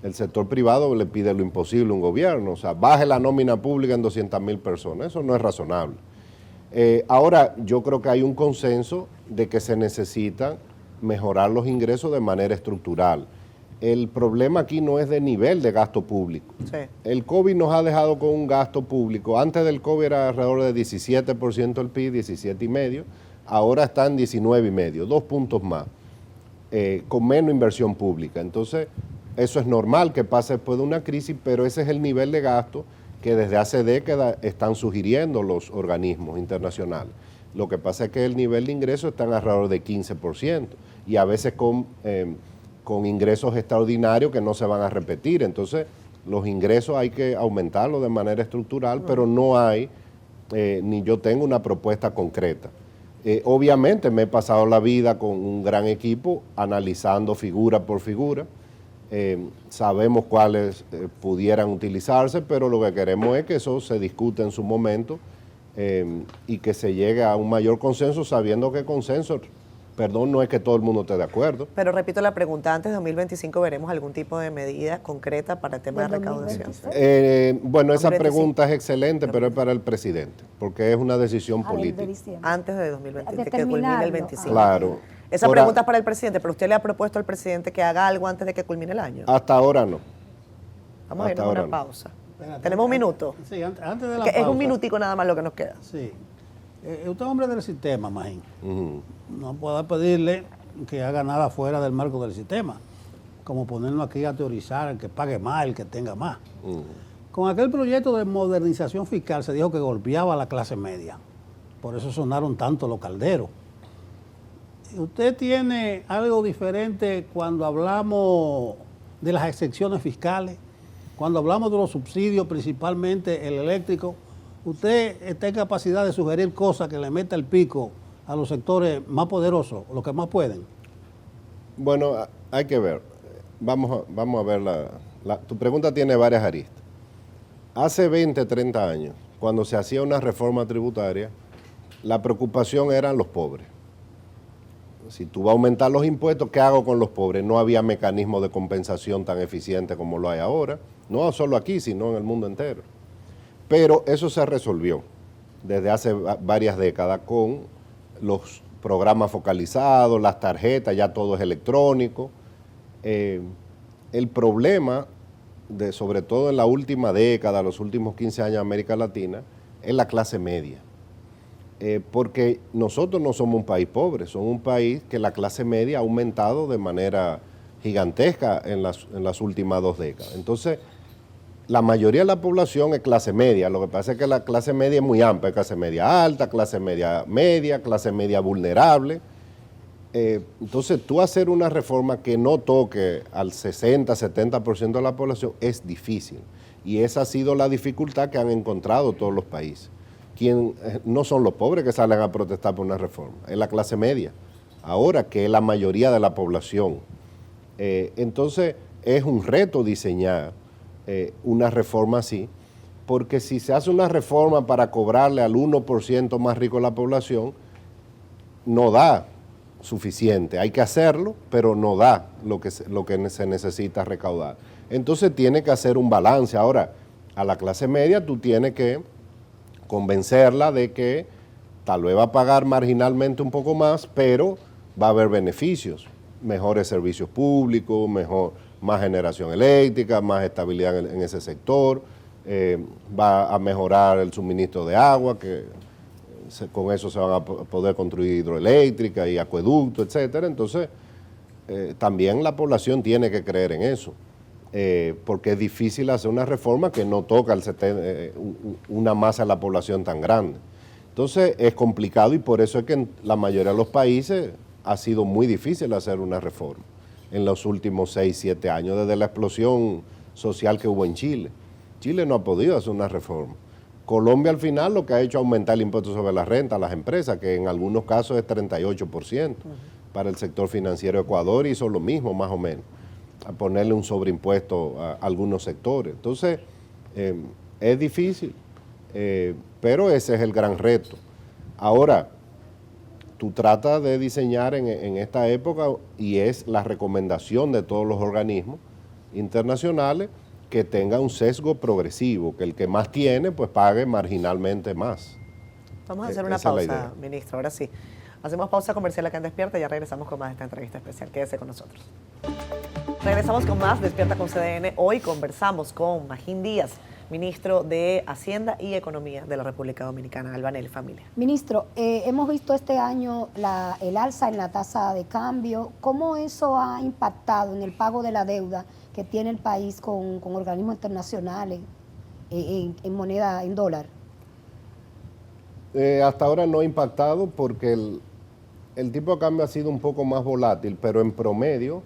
el sector privado le pide lo imposible a un gobierno, o sea, baje la nómina pública en 200.000 personas, eso no es razonable. Ahora, yo creo que hay un consenso de que se necesita mejorar los ingresos de manera estructural. El problema aquí no es de nivel de gasto público. Sí. El COVID nos ha dejado con un gasto público. Antes del COVID era alrededor de 17% del PIB, 17,5%. Ahora está en 19,5%, 2 puntos más, con menos inversión pública. Entonces, eso es normal que pase después de una crisis, pero ese es el nivel de gasto que desde hace décadas están sugiriendo los organismos internacionales. Lo que pasa es que el nivel de ingresos está alrededor de 15% y a veces con ingresos extraordinarios que no se van a repetir. Entonces, los ingresos hay que aumentarlos de manera estructural, pero no hay, ni yo tengo una propuesta concreta. Obviamente me he pasado la vida con un gran equipo analizando figura por figura. Sabemos cuáles pudieran utilizarse, pero lo que queremos es que eso se discute en su momento y que se llegue a un mayor consenso, sabiendo que consenso, no es que todo el mundo esté de acuerdo. Pero repito la pregunta, antes de 2025 veremos algún tipo de medida concreta para el tema de recaudación. Bueno, esa pregunta es excelente, pero es para el presidente, porque es una decisión política. Antes de 2025, que culmine el 25. Claro. Esa pregunta es para el presidente, pero usted le ha propuesto al presidente que haga algo antes de que culmine el año. Hasta ahora no. Vamos a ir a una pausa. ¿Tenemos un minuto? Sí, antes de la que pausa. Es un minutico nada más lo que nos queda. Sí. Usted es hombre del sistema, Magín. No puedo pedirle que haga nada fuera del marco del sistema, como ponernos aquí a teorizar el que pague más, el que tenga más. Con aquel proyecto de modernización fiscal se dijo que golpeaba a la clase media. Por eso sonaron tanto los calderos. ¿Usted tiene algo diferente cuando hablamos de las excepciones fiscales? Cuando hablamos de los subsidios, principalmente el eléctrico, ¿usted está en capacidad de sugerir cosas que le meta el pico a los sectores más poderosos, los que más pueden? Bueno, hay que ver. Vamos a ver tu pregunta tiene varias aristas. Hace 20, 30 años, cuando se hacía una reforma tributaria, la preocupación eran los pobres. Si tú vas a aumentar los impuestos, ¿qué hago con los pobres? No había mecanismo de compensación tan eficiente como lo hay ahora, no solo aquí, sino en el mundo entero. Pero eso se resolvió desde hace varias décadas con los programas focalizados, las tarjetas, ya todo es electrónico. El problema, sobre todo en la última década, los últimos 15 años en América Latina, es la clase media. Porque nosotros no somos un país pobre, somos un país que la clase media ha aumentado de manera gigantesca en las últimas 2 décadas. Entonces, la mayoría de la población es clase media, lo que pasa es que la clase media es muy amplia, clase media alta, clase media media, clase media vulnerable. Entonces, tú hacer una reforma que no toque al 60, 70% de la población es difícil. Y esa ha sido la dificultad que han encontrado todos los países. No son los pobres que salen a protestar por una reforma, es la clase media, ahora que es la mayoría de la población. Entonces es un reto diseñar una reforma así, porque si se hace una reforma para cobrarle al 1% más rico de la población, no da suficiente, hay que hacerlo, pero no da lo que se necesita recaudar. Entonces tiene que hacer un balance. Ahora, a la clase media tú tienes que convencerla de que tal vez va a pagar marginalmente un poco más, pero va a haber beneficios, mejores servicios públicos, más generación eléctrica, más estabilidad en ese sector, va a mejorar el suministro de agua, que con eso se van a poder construir hidroeléctrica y acueducto, etcétera. Entonces, también la población tiene que creer en eso, porque es difícil hacer una reforma que no toca una masa de la población tan grande. Entonces, es complicado y por eso es que en la mayoría de los países ha sido muy difícil hacer una reforma en los últimos 6, 7 años, desde la explosión social que hubo en Chile. Chile no ha podido hacer una reforma. Colombia al final lo que ha hecho es aumentar el impuesto sobre la renta a las empresas, que en algunos casos es 38%. Para el sector financiero. Ecuador hizo lo mismo más o menos, a ponerle un sobreimpuesto a algunos sectores. Entonces, es difícil, pero ese es el gran reto. Ahora, tú tratas de diseñar en esta época, y es la recomendación de todos los organismos internacionales, que tenga un sesgo progresivo, que el que más tiene, pues pague marginalmente más. Vamos a hacer una pausa, ministro, ahora sí. Hacemos pausa comercial acá en Despierta y ya regresamos con más de esta entrevista especial. Quédese con nosotros. Regresamos con más Despierta con CDN. Hoy conversamos con Magín Díaz, ministro de Hacienda y Economía de la República Dominicana. Albanelli, familia. Ministro, hemos visto este año el alza en la tasa de cambio. ¿Cómo eso ha impactado en el pago de la deuda que tiene el país con organismos internacionales en moneda, en dólar? Hasta ahora no ha impactado porque el tipo de cambio ha sido un poco más volátil, pero en promedio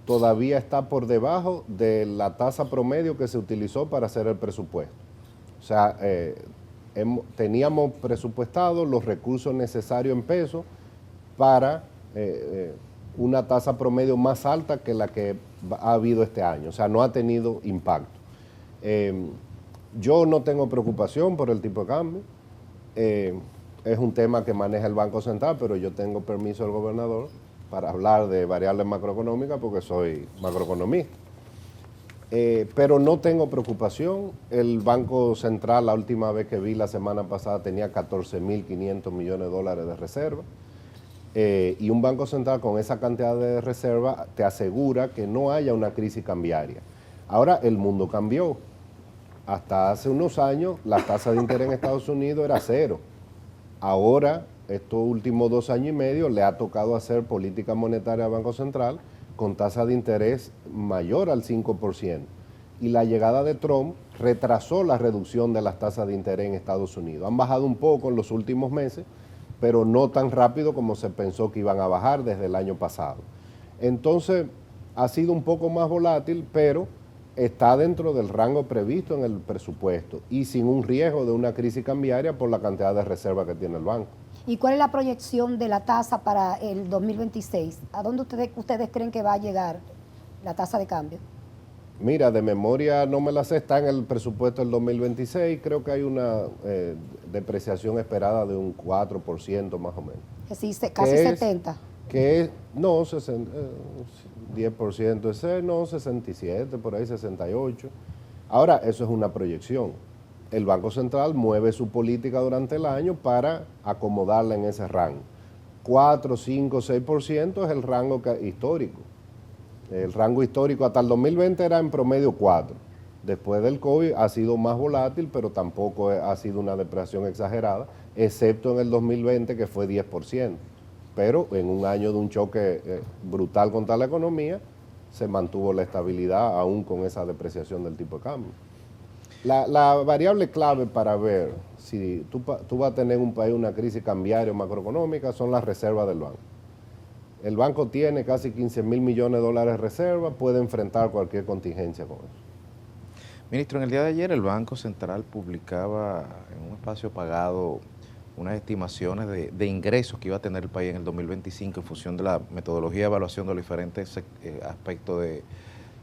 todavía está por debajo de la tasa promedio que se utilizó para hacer el presupuesto. O sea, teníamos presupuestado los recursos necesarios en pesos para una tasa promedio más alta que la que ha habido este año. O sea, no ha tenido impacto. Yo no tengo preocupación por el tipo de cambio. Es un tema que maneja el Banco Central, pero yo tengo permiso del gobernador para hablar de variables macroeconómicas porque soy macroeconomista. Pero no tengo preocupación. El Banco Central, la última vez que vi la semana pasada, tenía 14.500 millones de dólares de reserva. Y un Banco Central con esa cantidad de reserva te asegura que no haya una crisis cambiaria. Ahora, el mundo cambió. Hasta hace unos años, la tasa de interés en Estados Unidos era 0. Ahora, estos últimos 2 años y medio, le ha tocado hacer política monetaria al Banco Central con tasa de interés mayor al 5%. Y la llegada de Trump retrasó la reducción de las tasas de interés en Estados Unidos. Han bajado un poco en los últimos meses, pero no tan rápido como se pensó que iban a bajar desde el año pasado. Entonces, ha sido un poco más volátil, pero está dentro del rango previsto en el presupuesto y sin un riesgo de una crisis cambiaria por la cantidad de reserva que tiene el banco. ¿Y cuál es la proyección de la tasa para el 2026? ¿A dónde ustedes creen que va a llegar la tasa de cambio? Mira, de memoria no me la sé, está en el presupuesto del 2026, creo que hay una depreciación esperada de un 4% más o menos. Es decir, casi 70. No, 10% ese, no, 67, por ahí 68. Ahora, eso es una proyección. El Banco Central mueve su política durante el año para acomodarla en ese rango. 4, 5, 6% es el rango histórico. El rango histórico hasta el 2020 era en promedio 4. Después del COVID ha sido más volátil, pero tampoco ha sido una depresión exagerada, excepto en el 2020 que fue 10%. Pero en un año de un choque brutal contra la economía, se mantuvo la estabilidad aún con esa depreciación del tipo de cambio. La variable clave para ver si tú vas a tener en un país una crisis cambiaria o macroeconómica son las reservas del banco. El banco tiene casi 15.000 millones de dólares de reserva, puede enfrentar cualquier contingencia con eso. Ministro, en el día de ayer el Banco Central publicaba en un espacio pagado unas estimaciones de ingresos que iba a tener el país en el 2025 en función de la metodología de evaluación de los diferentes aspectos de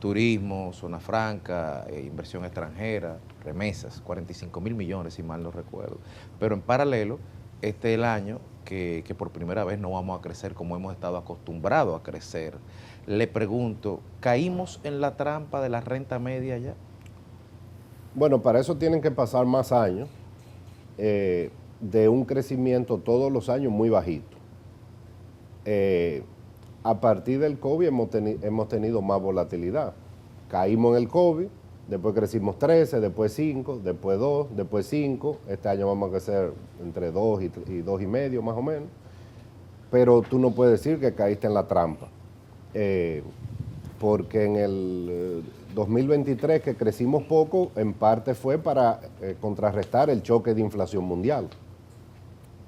turismo, zona franca, inversión extranjera, remesas, 45.000 millones si mal no recuerdo. Pero en paralelo, este es el año que por primera vez no vamos a crecer como hemos estado acostumbrados a crecer. Le pregunto, ¿caímos en la trampa de la renta media ya? Bueno, para eso tienen que pasar más años de un crecimiento todos los años muy bajito. A partir del COVID hemos tenido más volatilidad. Caímos en el COVID, después crecimos 13, después 5, después 2, después 5. Este año vamos a crecer entre 2 y 2,5 más o menos. Pero tú no puedes decir que caíste en la trampa. Porque en el 2023, que crecimos poco, en parte fue para contrarrestar el choque de inflación mundial.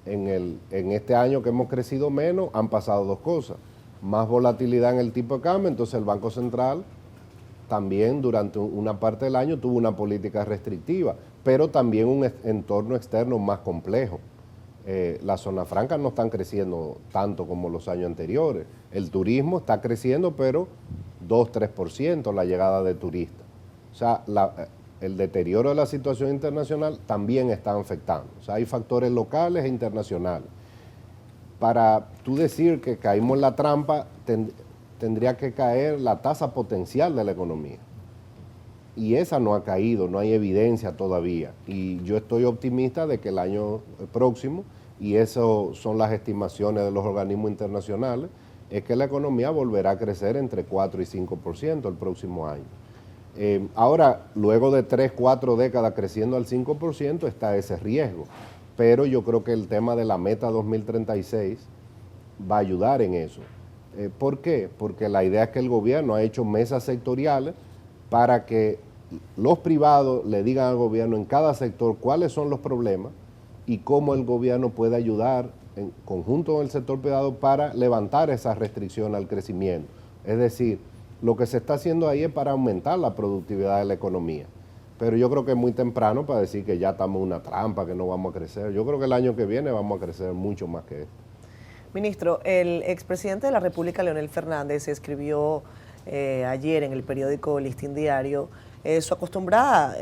En este año que hemos crecido menos, han pasado dos cosas. Más volatilidad en el tipo de cambio, entonces el Banco Central también durante una parte del año tuvo una política restrictiva, pero también un entorno externo más complejo. Las zonas francas no están creciendo tanto como los años anteriores. El turismo está creciendo, pero 2-3% la llegada de turistas. O sea, el deterioro de la situación internacional también está afectando. O sea, hay factores locales e internacionales. Para tú decir que caímos en la trampa, tendría que caer la tasa potencial de la economía. Y esa no ha caído, no hay evidencia todavía. Y yo estoy optimista de que el año próximo, y eso son las estimaciones de los organismos internacionales, es que la economía volverá a crecer entre 4 y 5% el próximo año. Ahora, luego de 3, 4 décadas creciendo al 5%, está ese riesgo. Pero yo creo que el tema de la meta 2036 va a ayudar en eso. ¿Por qué? Porque la idea es que el gobierno ha hecho mesas sectoriales para que los privados le digan al gobierno en cada sector cuáles son los problemas y cómo el gobierno puede ayudar en conjunto con el sector privado para levantar esas restricciones al crecimiento. Es decir, lo que se está haciendo ahí es para aumentar la productividad de la economía. Pero yo creo que es muy temprano para decir que ya estamos en una trampa, que no vamos a crecer. Yo creo que el año que viene vamos a crecer mucho más que esto. Ministro, el expresidente de la República, Leonel Fernández, escribió ayer en el periódico Listín Diario su acostumbrada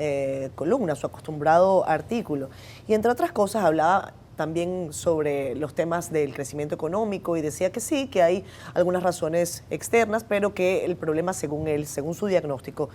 columna, su acostumbrado artículo. Y entre otras cosas hablaba también sobre los temas del crecimiento económico y decía que sí, que hay algunas razones externas, pero que el problema, según él, según su diagnóstico,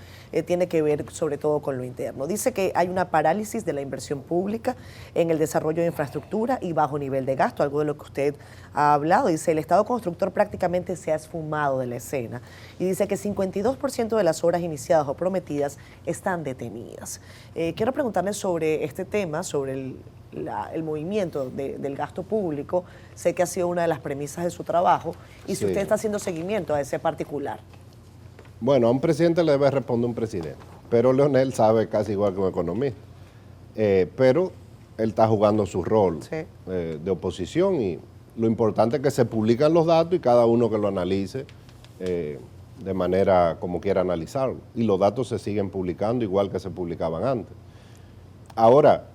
tiene que ver sobre todo con lo interno. Dice que hay una parálisis de la inversión pública en el desarrollo de infraestructura y bajo nivel de gasto, algo de lo que usted ha hablado. Dice, el Estado constructor prácticamente se ha esfumado de la escena y dice que 52% de las obras iniciadas o prometidas están detenidas. Quiero preguntarle sobre este tema, sobre el movimiento del gasto público. Sé que ha sido una de las premisas de su trabajo y si usted está haciendo seguimiento a ese particular. Bueno, a un presidente le debe responder un presidente, pero Leonel sabe casi igual que un economista. Pero él está jugando su rol de oposición y lo importante es que se publican los datos y cada uno que lo analice de manera como quiera analizarlo. Y los datos se siguen publicando igual que se publicaban antes. Ahora,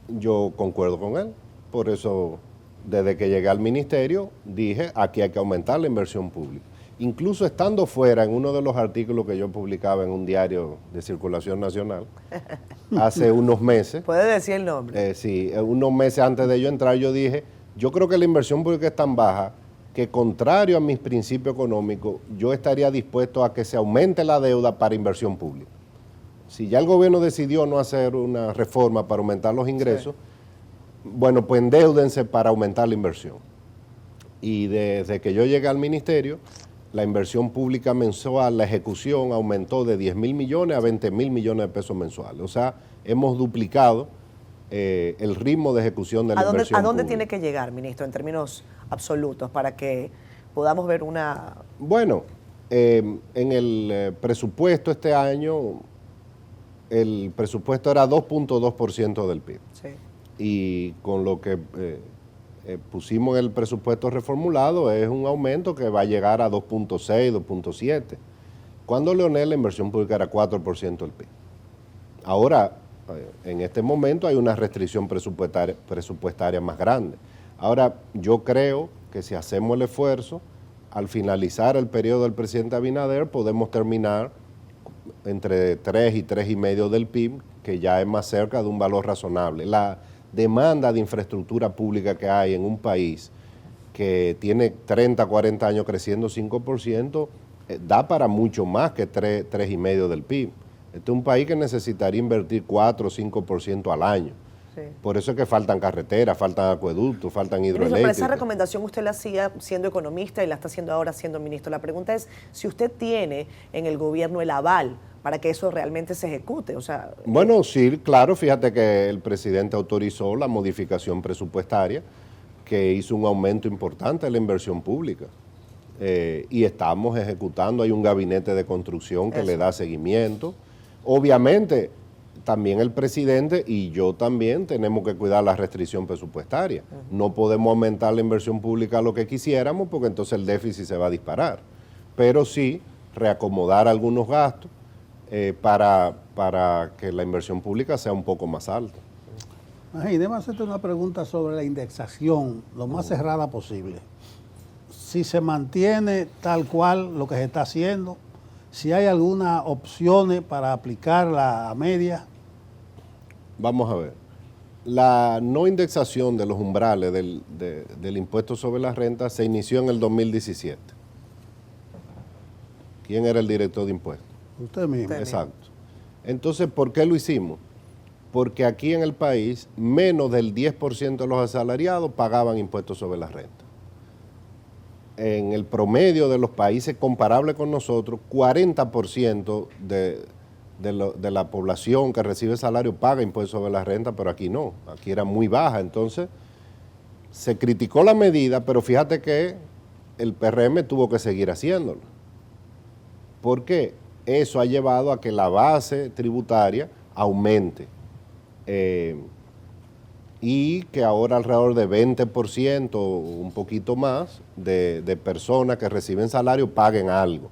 yo concuerdo con él, por eso desde que llegué al ministerio dije aquí hay que aumentar la inversión pública. Incluso estando fuera en uno de los artículos que yo publicaba en un diario de circulación nacional, hace unos meses. ¿Puede decir el nombre? Sí, unos meses antes de yo entrar yo dije, yo creo que la inversión pública es tan baja que contrario a mis principios económicos, yo estaría dispuesto a que se aumente la deuda para inversión pública. Si ya el gobierno decidió no hacer una reforma para aumentar los ingresos, bueno, pues endeúdense para aumentar la inversión. Y desde que yo llegué al ministerio, la inversión pública mensual, la ejecución aumentó de 10,000 millones a 20,000 millones de pesos mensuales. O sea, hemos duplicado el ritmo de ejecución de la inversión pública. ¿A dónde tiene que llegar, ministro, en términos absolutos, para que podamos ver una...? Bueno, en el presupuesto este año, el presupuesto era 2.2% del PIB. Sí. Y con lo que pusimos en el presupuesto reformulado es un aumento que va a llegar a 2.6, 2.7. Cuando Leonel la inversión pública era 4% del PIB. Ahora, en este momento hay una restricción presupuestaria más grande. Ahora, yo creo que si hacemos el esfuerzo, al finalizar el periodo del presidente Abinader, podemos terminar entre 3 y 3,5 del PIB, que ya es más cerca de un valor razonable. demanda de infraestructura pública que hay en un país que tiene 30, 40 años creciendo 5%, da para mucho más que 3,5% del PIB. Este es un país que necesitaría invertir 4 o 5% al año. Sí. Por eso es que faltan carreteras, faltan acueductos, faltan hidroeléctricas. Pero esa recomendación usted la hacía siendo economista y la está haciendo ahora siendo ministro. La pregunta es si usted tiene en el gobierno el aval para que eso realmente se ejecute. O sea, bueno, sí, claro, fíjate que el presidente autorizó la modificación presupuestaria que hizo un aumento importante de la inversión pública. Y estamos ejecutando, hay un gabinete de construcción que le da seguimiento. Obviamente, también el presidente y yo también tenemos que cuidar la restricción presupuestaria. No podemos aumentar la inversión pública a lo que quisiéramos porque entonces el déficit se va a disparar. Pero sí reacomodar algunos gastos para que la inversión pública sea un poco más alta. Y déjame hacerte una pregunta sobre la indexación, lo más cerrada posible. Si se mantiene tal cual lo que se está haciendo, si hay algunas opciones para aplicarla a media. Vamos a ver. La no indexación de los umbrales del impuesto sobre la renta se inició en el 2017. ¿Quién era el director de impuestos? Usted mismo. Exacto. Entonces, ¿por qué lo hicimos? Porque aquí en el país menos del 10% de los asalariados pagaban impuestos sobre la renta. En el promedio de los países comparables con nosotros, 40% de la población que recibe salario paga impuestos sobre la renta, pero aquí no, aquí era muy baja. Entonces, se criticó la medida, pero fíjate que el PRM tuvo que seguir haciéndolo. ¿Por qué? Eso ha llevado a que la base tributaria aumente. Y que ahora alrededor de 20%, un poquito más, de personas que reciben salario paguen algo.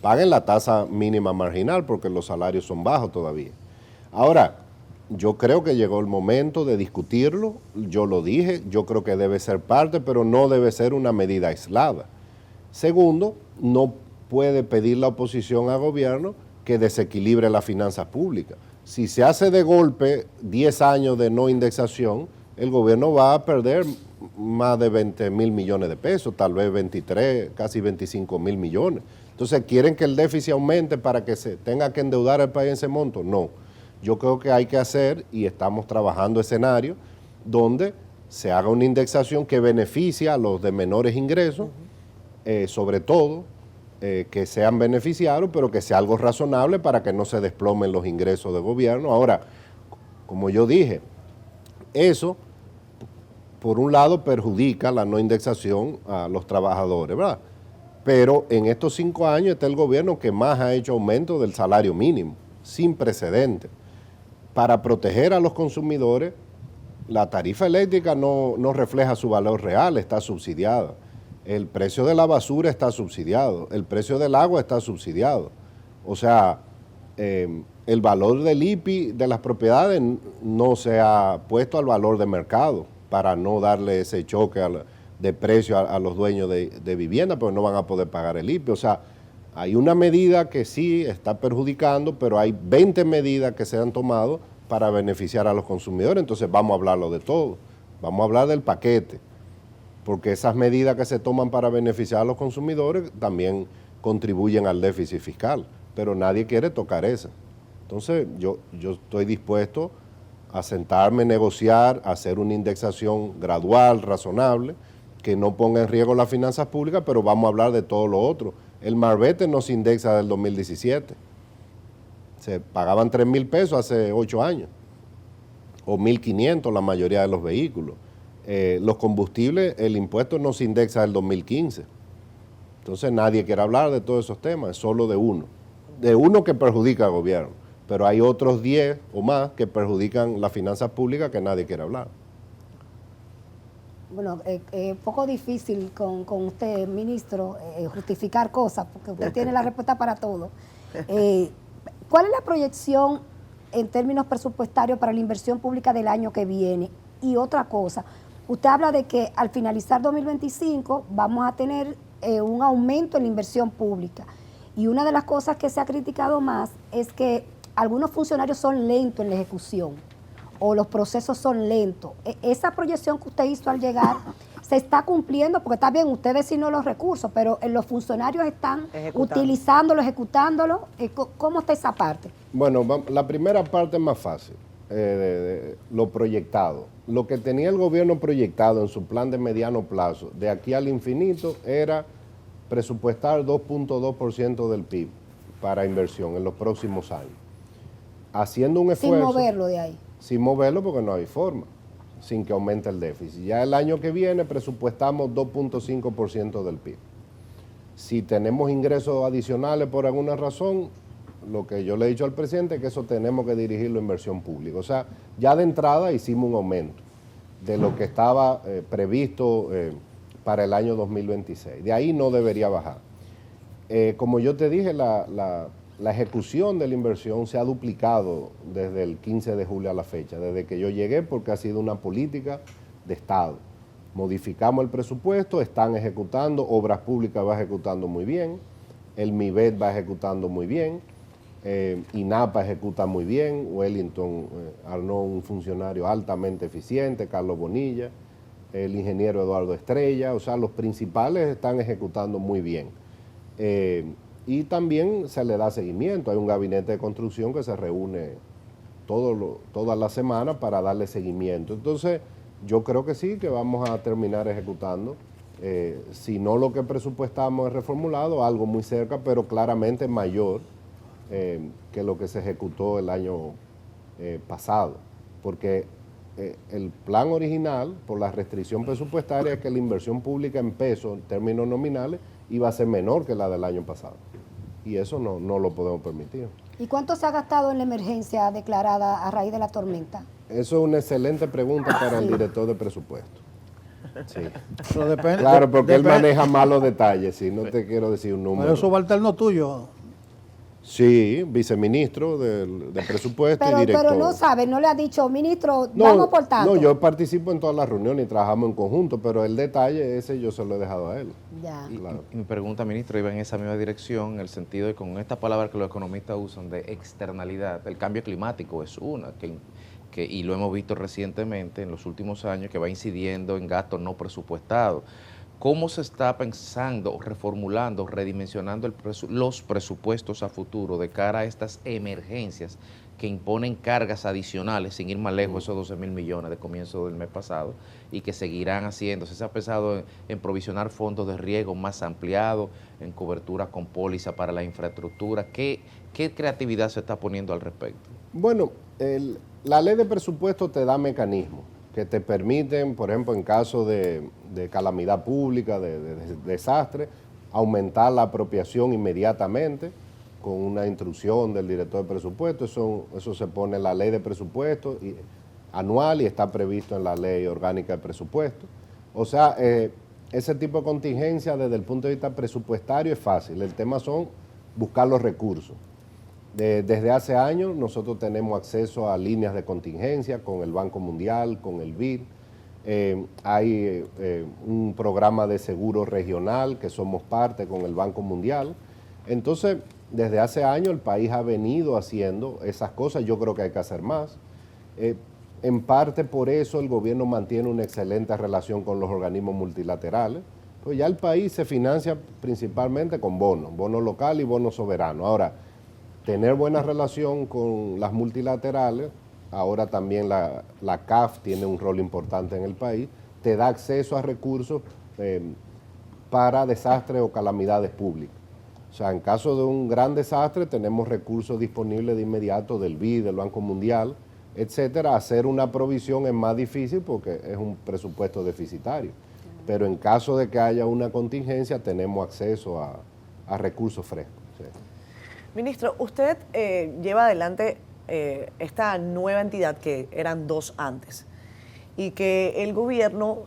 Paguen la tasa mínima marginal porque los salarios son bajos todavía. Ahora, yo creo que llegó el momento de discutirlo, yo lo dije, yo creo que debe ser parte, pero no debe ser una medida aislada. Segundo, no puede pedir la oposición al gobierno que desequilibre las finanzas públicas. Si se hace de golpe 10 años de no indexación, el gobierno va a perder más de 20,000 millones de pesos, tal vez 23, casi 25,000 millones. Entonces, ¿quieren que el déficit aumente para que se tenga que endeudar el país en ese monto? No. Yo creo que hay que hacer, y estamos trabajando escenarios, donde se haga una indexación que beneficie a los de menores ingresos, sobre todo, que sean beneficiarios, pero que sea algo razonable para que no se desplomen los ingresos del gobierno. Ahora, como yo dije, eso, por un lado, perjudica la no indexación a los trabajadores, ¿verdad? Pero en estos 5 años está el gobierno que más ha hecho aumento del salario mínimo, sin precedentes. Para proteger a los consumidores, la tarifa eléctrica no refleja su valor real, está subsidiada. El precio de la basura está subsidiado, el precio del agua está subsidiado. O sea, el valor del IPI de las propiedades no se ha puesto al valor de mercado para no darle ese choque de precio a los dueños de vivienda, porque no van a poder pagar el IPI. O sea, hay una medida que sí está perjudicando, pero hay 20 medidas que se han tomado para beneficiar a los consumidores. Entonces vamos a hablarlo de todo, vamos a hablar del paquete, porque esas medidas que se toman para beneficiar a los consumidores también contribuyen al déficit fiscal, pero nadie quiere tocar eso. Entonces yo estoy dispuesto a sentarme, negociar, hacer una indexación gradual, razonable, que no ponga en riesgo las finanzas públicas, pero vamos a hablar de todo lo otro. El marbete no se indexa del 2017. Se pagaban 3,000 pesos hace 8 años, o 1,500 la mayoría de los vehículos. Los combustibles, el impuesto no se indexa del 2015. Entonces nadie quiere hablar de todos esos temas, es solo de uno que perjudica al gobierno, pero hay otros 10 o más que perjudican las finanzas públicas que nadie quiere hablar. Bueno, es poco difícil con usted, ministro, justificar cosas, porque usted tiene la respuesta para todo. ¿Cuál es la proyección en términos presupuestarios para la inversión pública del año que viene? Y otra cosa, usted habla de que al finalizar 2025 vamos a tener un aumento en la inversión pública. Y una de las cosas que se ha criticado más es que algunos funcionarios son lentos en la ejecución. o los procesos son lentos. Esa proyección que usted hizo al llegar se está cumpliendo, porque está bien, usted designó los recursos, pero los funcionarios están utilizándolo, ejecutándolo. ¿Cómo está esa parte? Bueno, la primera parte es más fácil, lo proyectado. Lo que tenía el gobierno proyectado en su plan de mediano plazo, de aquí al infinito, era presupuestar 2.2% del PIB para inversión en los próximos años. Haciendo un esfuerzo. Sin moverlo de ahí. Sin moverlo porque no hay forma, sin que aumente el déficit. Ya el año que viene presupuestamos 2.5% del PIB. Si tenemos ingresos adicionales por alguna razón, lo que yo le he dicho al presidente es que eso tenemos que dirigirlo a inversión pública. O sea, ya de entrada hicimos un aumento de lo que estaba previsto para el año 2026. De ahí no debería bajar. Como yo te dije, la ejecución de la inversión se ha duplicado desde el 15 de julio a la fecha, desde que yo llegué, porque ha sido una política de Estado. Modificamos el presupuesto, están ejecutando, Obras Públicas va ejecutando muy bien, el MIBET va ejecutando muy bien, INAPA ejecuta muy bien, Wellington Arnaud, un funcionario altamente eficiente, Carlos Bonilla, el ingeniero Eduardo Estrella, o sea, los principales están ejecutando muy bien. Y también se le da seguimiento, hay un gabinete de construcción que se reúne toda la semana para darle seguimiento. Entonces, yo creo que sí, que vamos a terminar ejecutando. Si no lo que presupuestamos es reformulado, algo muy cerca, pero claramente mayor que lo que se ejecutó el año pasado. Porque el plan original, por la restricción presupuestaria, es que la inversión pública en pesos, en términos nominales, iba a ser menor que la del año pasado. Y eso no lo podemos permitir. ¿Y cuánto se ha gastado en la emergencia declarada a raíz de la tormenta? Eso es una excelente pregunta para el director de presupuesto. Sí. Pero depende, claro, porque él maneja más los detalles, sí, no te quiero decir un número. Pero eso subalterno tuyo. Sí, viceministro del presupuesto y director. Pero no sabe, no le ha dicho, ministro, vamos por tanto. No, yo participo en todas las reuniones y trabajamos en conjunto, pero el detalle ese yo se lo he dejado a él. Ya. Y mi pregunta, ministro, iba en esa misma dirección, en el sentido de con esta palabra que los economistas usan de externalidad. El cambio climático es una, y lo hemos visto recientemente en los últimos años, que va incidiendo en gastos no presupuestados. ¿Cómo se está pensando, reformulando, redimensionando los presupuestos a futuro de cara a estas emergencias que imponen cargas adicionales, sin ir más lejos, esos 12.000 millones de comienzo del mes pasado, y que seguirán haciéndose? ¿Se ha pensado en provisionar fondos de riesgo más ampliados, en cobertura con póliza para la infraestructura? ¿Qué creatividad se está poniendo al respecto? Bueno, la ley de presupuesto te da mecanismos que te permiten, por ejemplo, en caso de calamidad pública, de desastre, aumentar la apropiación inmediatamente con una instrucción del director de presupuesto. Eso se pone en la ley de presupuesto anual y está previsto en la ley orgánica de presupuesto. O sea, ese tipo de contingencia desde el punto de vista presupuestario es fácil. El tema son buscar los recursos. Desde hace años nosotros tenemos acceso a líneas de contingencia con el Banco Mundial, con el BID. Hay un programa de seguro regional que somos parte con el Banco Mundial. Entonces, desde hace años el país ha venido haciendo esas cosas. Yo creo que hay que hacer más. En parte por eso el gobierno mantiene una excelente relación con los organismos multilaterales. Pues ya el país se financia principalmente con bonos locales y bonos soberanos. Ahora, tener buena relación con las multilaterales, ahora también la CAF tiene un rol importante en el país, te da acceso a recursos para desastres o calamidades públicas. O sea, en caso de un gran desastre tenemos recursos disponibles de inmediato del BID, del Banco Mundial, etcétera. Hacer una provisión es más difícil porque es un presupuesto deficitario. Pero en caso de que haya una contingencia tenemos acceso a recursos frescos. Sí. Ministro, usted lleva adelante esta nueva entidad que eran dos antes y que el gobierno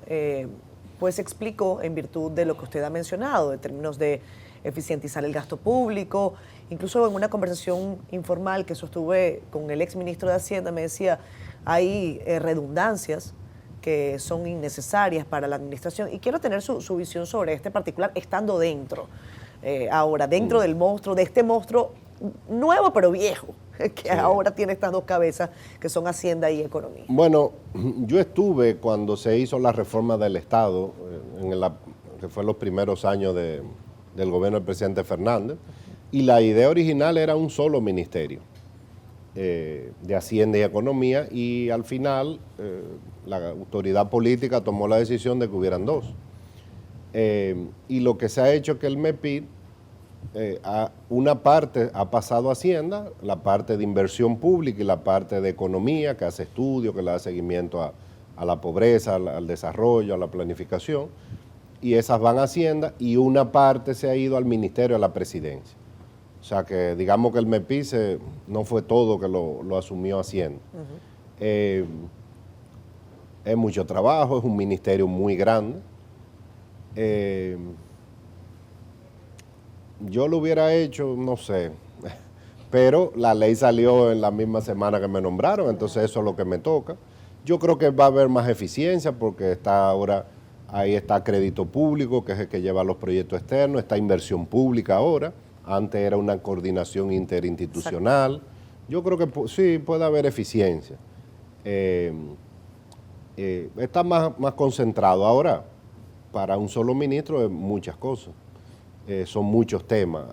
pues explicó en virtud de lo que usted ha mencionado, en términos de eficientizar el gasto público. Incluso en una conversación informal que sostuve con el exministro de Hacienda me decía, hay redundancias que son innecesarias para la administración, y quiero tener su visión sobre este particular estando dentro. Ahora, dentro del monstruo, de este monstruo nuevo pero viejo, que ahora tiene estas dos cabezas que son Hacienda y Economía. Bueno, yo estuve cuando se hizo la reforma del Estado, que fue los primeros años del gobierno del presidente Fernández, y la idea original era un solo ministerio de Hacienda y Economía, y al final la autoridad política tomó la decisión de que hubieran dos. Y lo que se ha hecho es que el MEPID, una parte ha pasado a Hacienda, la parte de inversión pública y la parte de economía, que hace estudios, que le da seguimiento a la pobreza, al desarrollo, a la planificación, y esas van a Hacienda, y una parte se ha ido al Ministerio de la Presidencia. O sea que digamos que el MEPID no fue todo que lo asumió Hacienda. Es mucho trabajo, es un ministerio muy grande. Yo lo hubiera hecho, no sé, pero la ley salió en la misma semana que me nombraron, entonces eso es lo que me toca. Yo creo que va a haber más eficiencia porque ahí está crédito público, que es el que lleva los proyectos externos, está inversión pública ahora, antes era una coordinación interinstitucional. Exacto. Yo creo que sí puede haber eficiencia. Está más concentrado ahora. Para un solo ministro es muchas cosas, son muchos temas,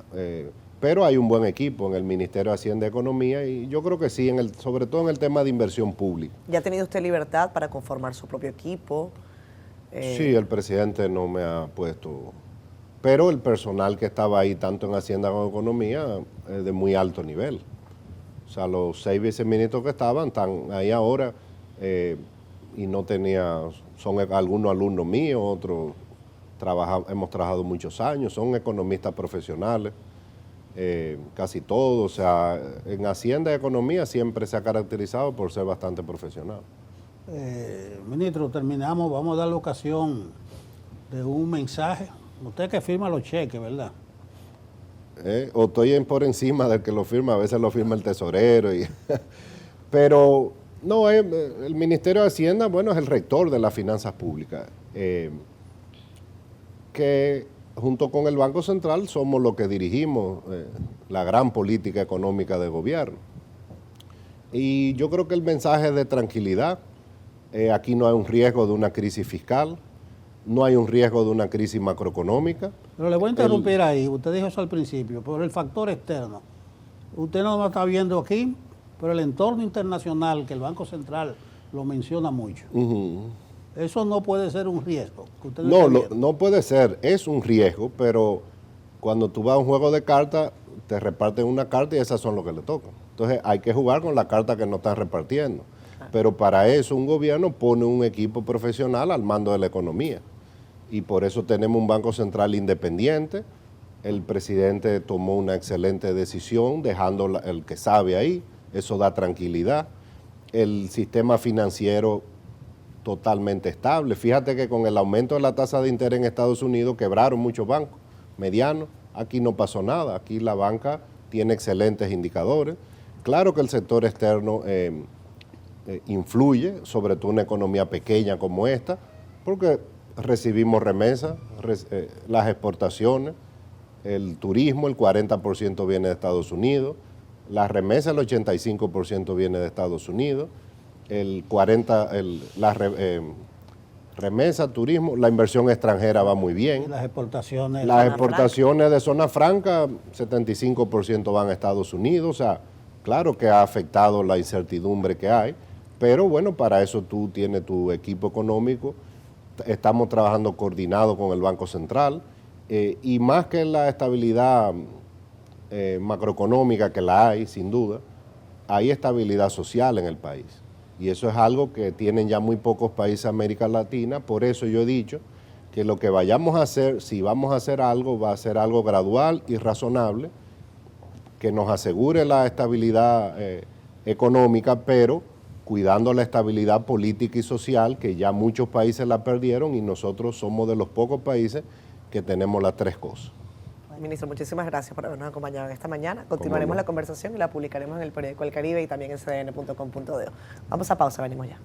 pero hay un buen equipo en el Ministerio de Hacienda y Economía y yo creo que sí, sobre todo en el tema de inversión pública. ¿Ya ha tenido usted libertad para conformar su propio equipo? Sí, el presidente no me ha puesto, pero el personal que estaba ahí, tanto en Hacienda como en Economía, es de muy alto nivel. O sea, los 6 viceministros que están ahí ahora y no son algunos alumnos míos, otros hemos trabajado muchos años, son economistas profesionales, casi todos. O sea, en Hacienda y Economía siempre se ha caracterizado por ser bastante profesional. Ministro, terminamos, vamos a dar la ocasión de un mensaje. Usted que firma los cheques, ¿verdad? O estoy por encima del que lo firma, a veces lo firma el tesorero. Pero no, el Ministerio de Hacienda, bueno, es el rector de las finanzas públicas, que junto con el Banco Central somos los que dirigimos la gran política económica de gobierno. Y yo creo que el mensaje es de tranquilidad. Aquí no hay un riesgo de una crisis fiscal, no hay un riesgo de una crisis macroeconómica. Pero le voy a interrumpir ahí, usted dijo eso al principio, por el factor externo. Usted no lo está viendo aquí, pero el entorno internacional, que el Banco Central lo menciona mucho. Eso no puede ser un riesgo. Que usted no puede ser, es un riesgo, pero cuando tú vas a un juego de cartas, te reparten una carta y esas son lo que le tocan. Entonces hay que jugar con la carta que no están repartiendo. Pero para eso un gobierno pone un equipo profesional al mando de la economía. Y por eso tenemos un Banco Central independiente. El presidente tomó una excelente decisión dejando el que sabe ahí. Eso da tranquilidad. El sistema financiero totalmente estable. Fíjate que con el aumento de la tasa de interés en Estados Unidos quebraron muchos bancos medianos. Aquí no pasó nada. Aquí la banca tiene excelentes indicadores. Claro que el sector externo influye, sobre todo una economía pequeña como esta, porque recibimos remesas, las exportaciones, el turismo, el 40% viene de Estados Unidos, las remesas, el 85% viene de Estados Unidos, remesa, turismo, la inversión extranjera va muy bien. Y las exportaciones. Las exportaciones de zona franca, 75% van a Estados Unidos, o sea, claro que ha afectado la incertidumbre que hay, pero bueno, para eso tú tienes tu equipo económico, estamos trabajando coordinado con el Banco Central, y más que la estabilidad macroeconómica, que la hay, sin duda, hay estabilidad social en el país. Y eso es algo que tienen ya muy pocos países de América Latina. Por eso yo he dicho que lo que vayamos a hacer, si vamos a hacer algo, va a ser algo gradual y razonable, que nos asegure la estabilidad económica, pero cuidando la estabilidad política y social, que ya muchos países la perdieron y nosotros somos de los pocos países que tenemos las tres cosas. Ministro, muchísimas gracias por habernos acompañado esta mañana. Continuaremos la conversación y la publicaremos en el periódico El Caribe y también en cdn.com.do. Vamos a pausa, venimos ya.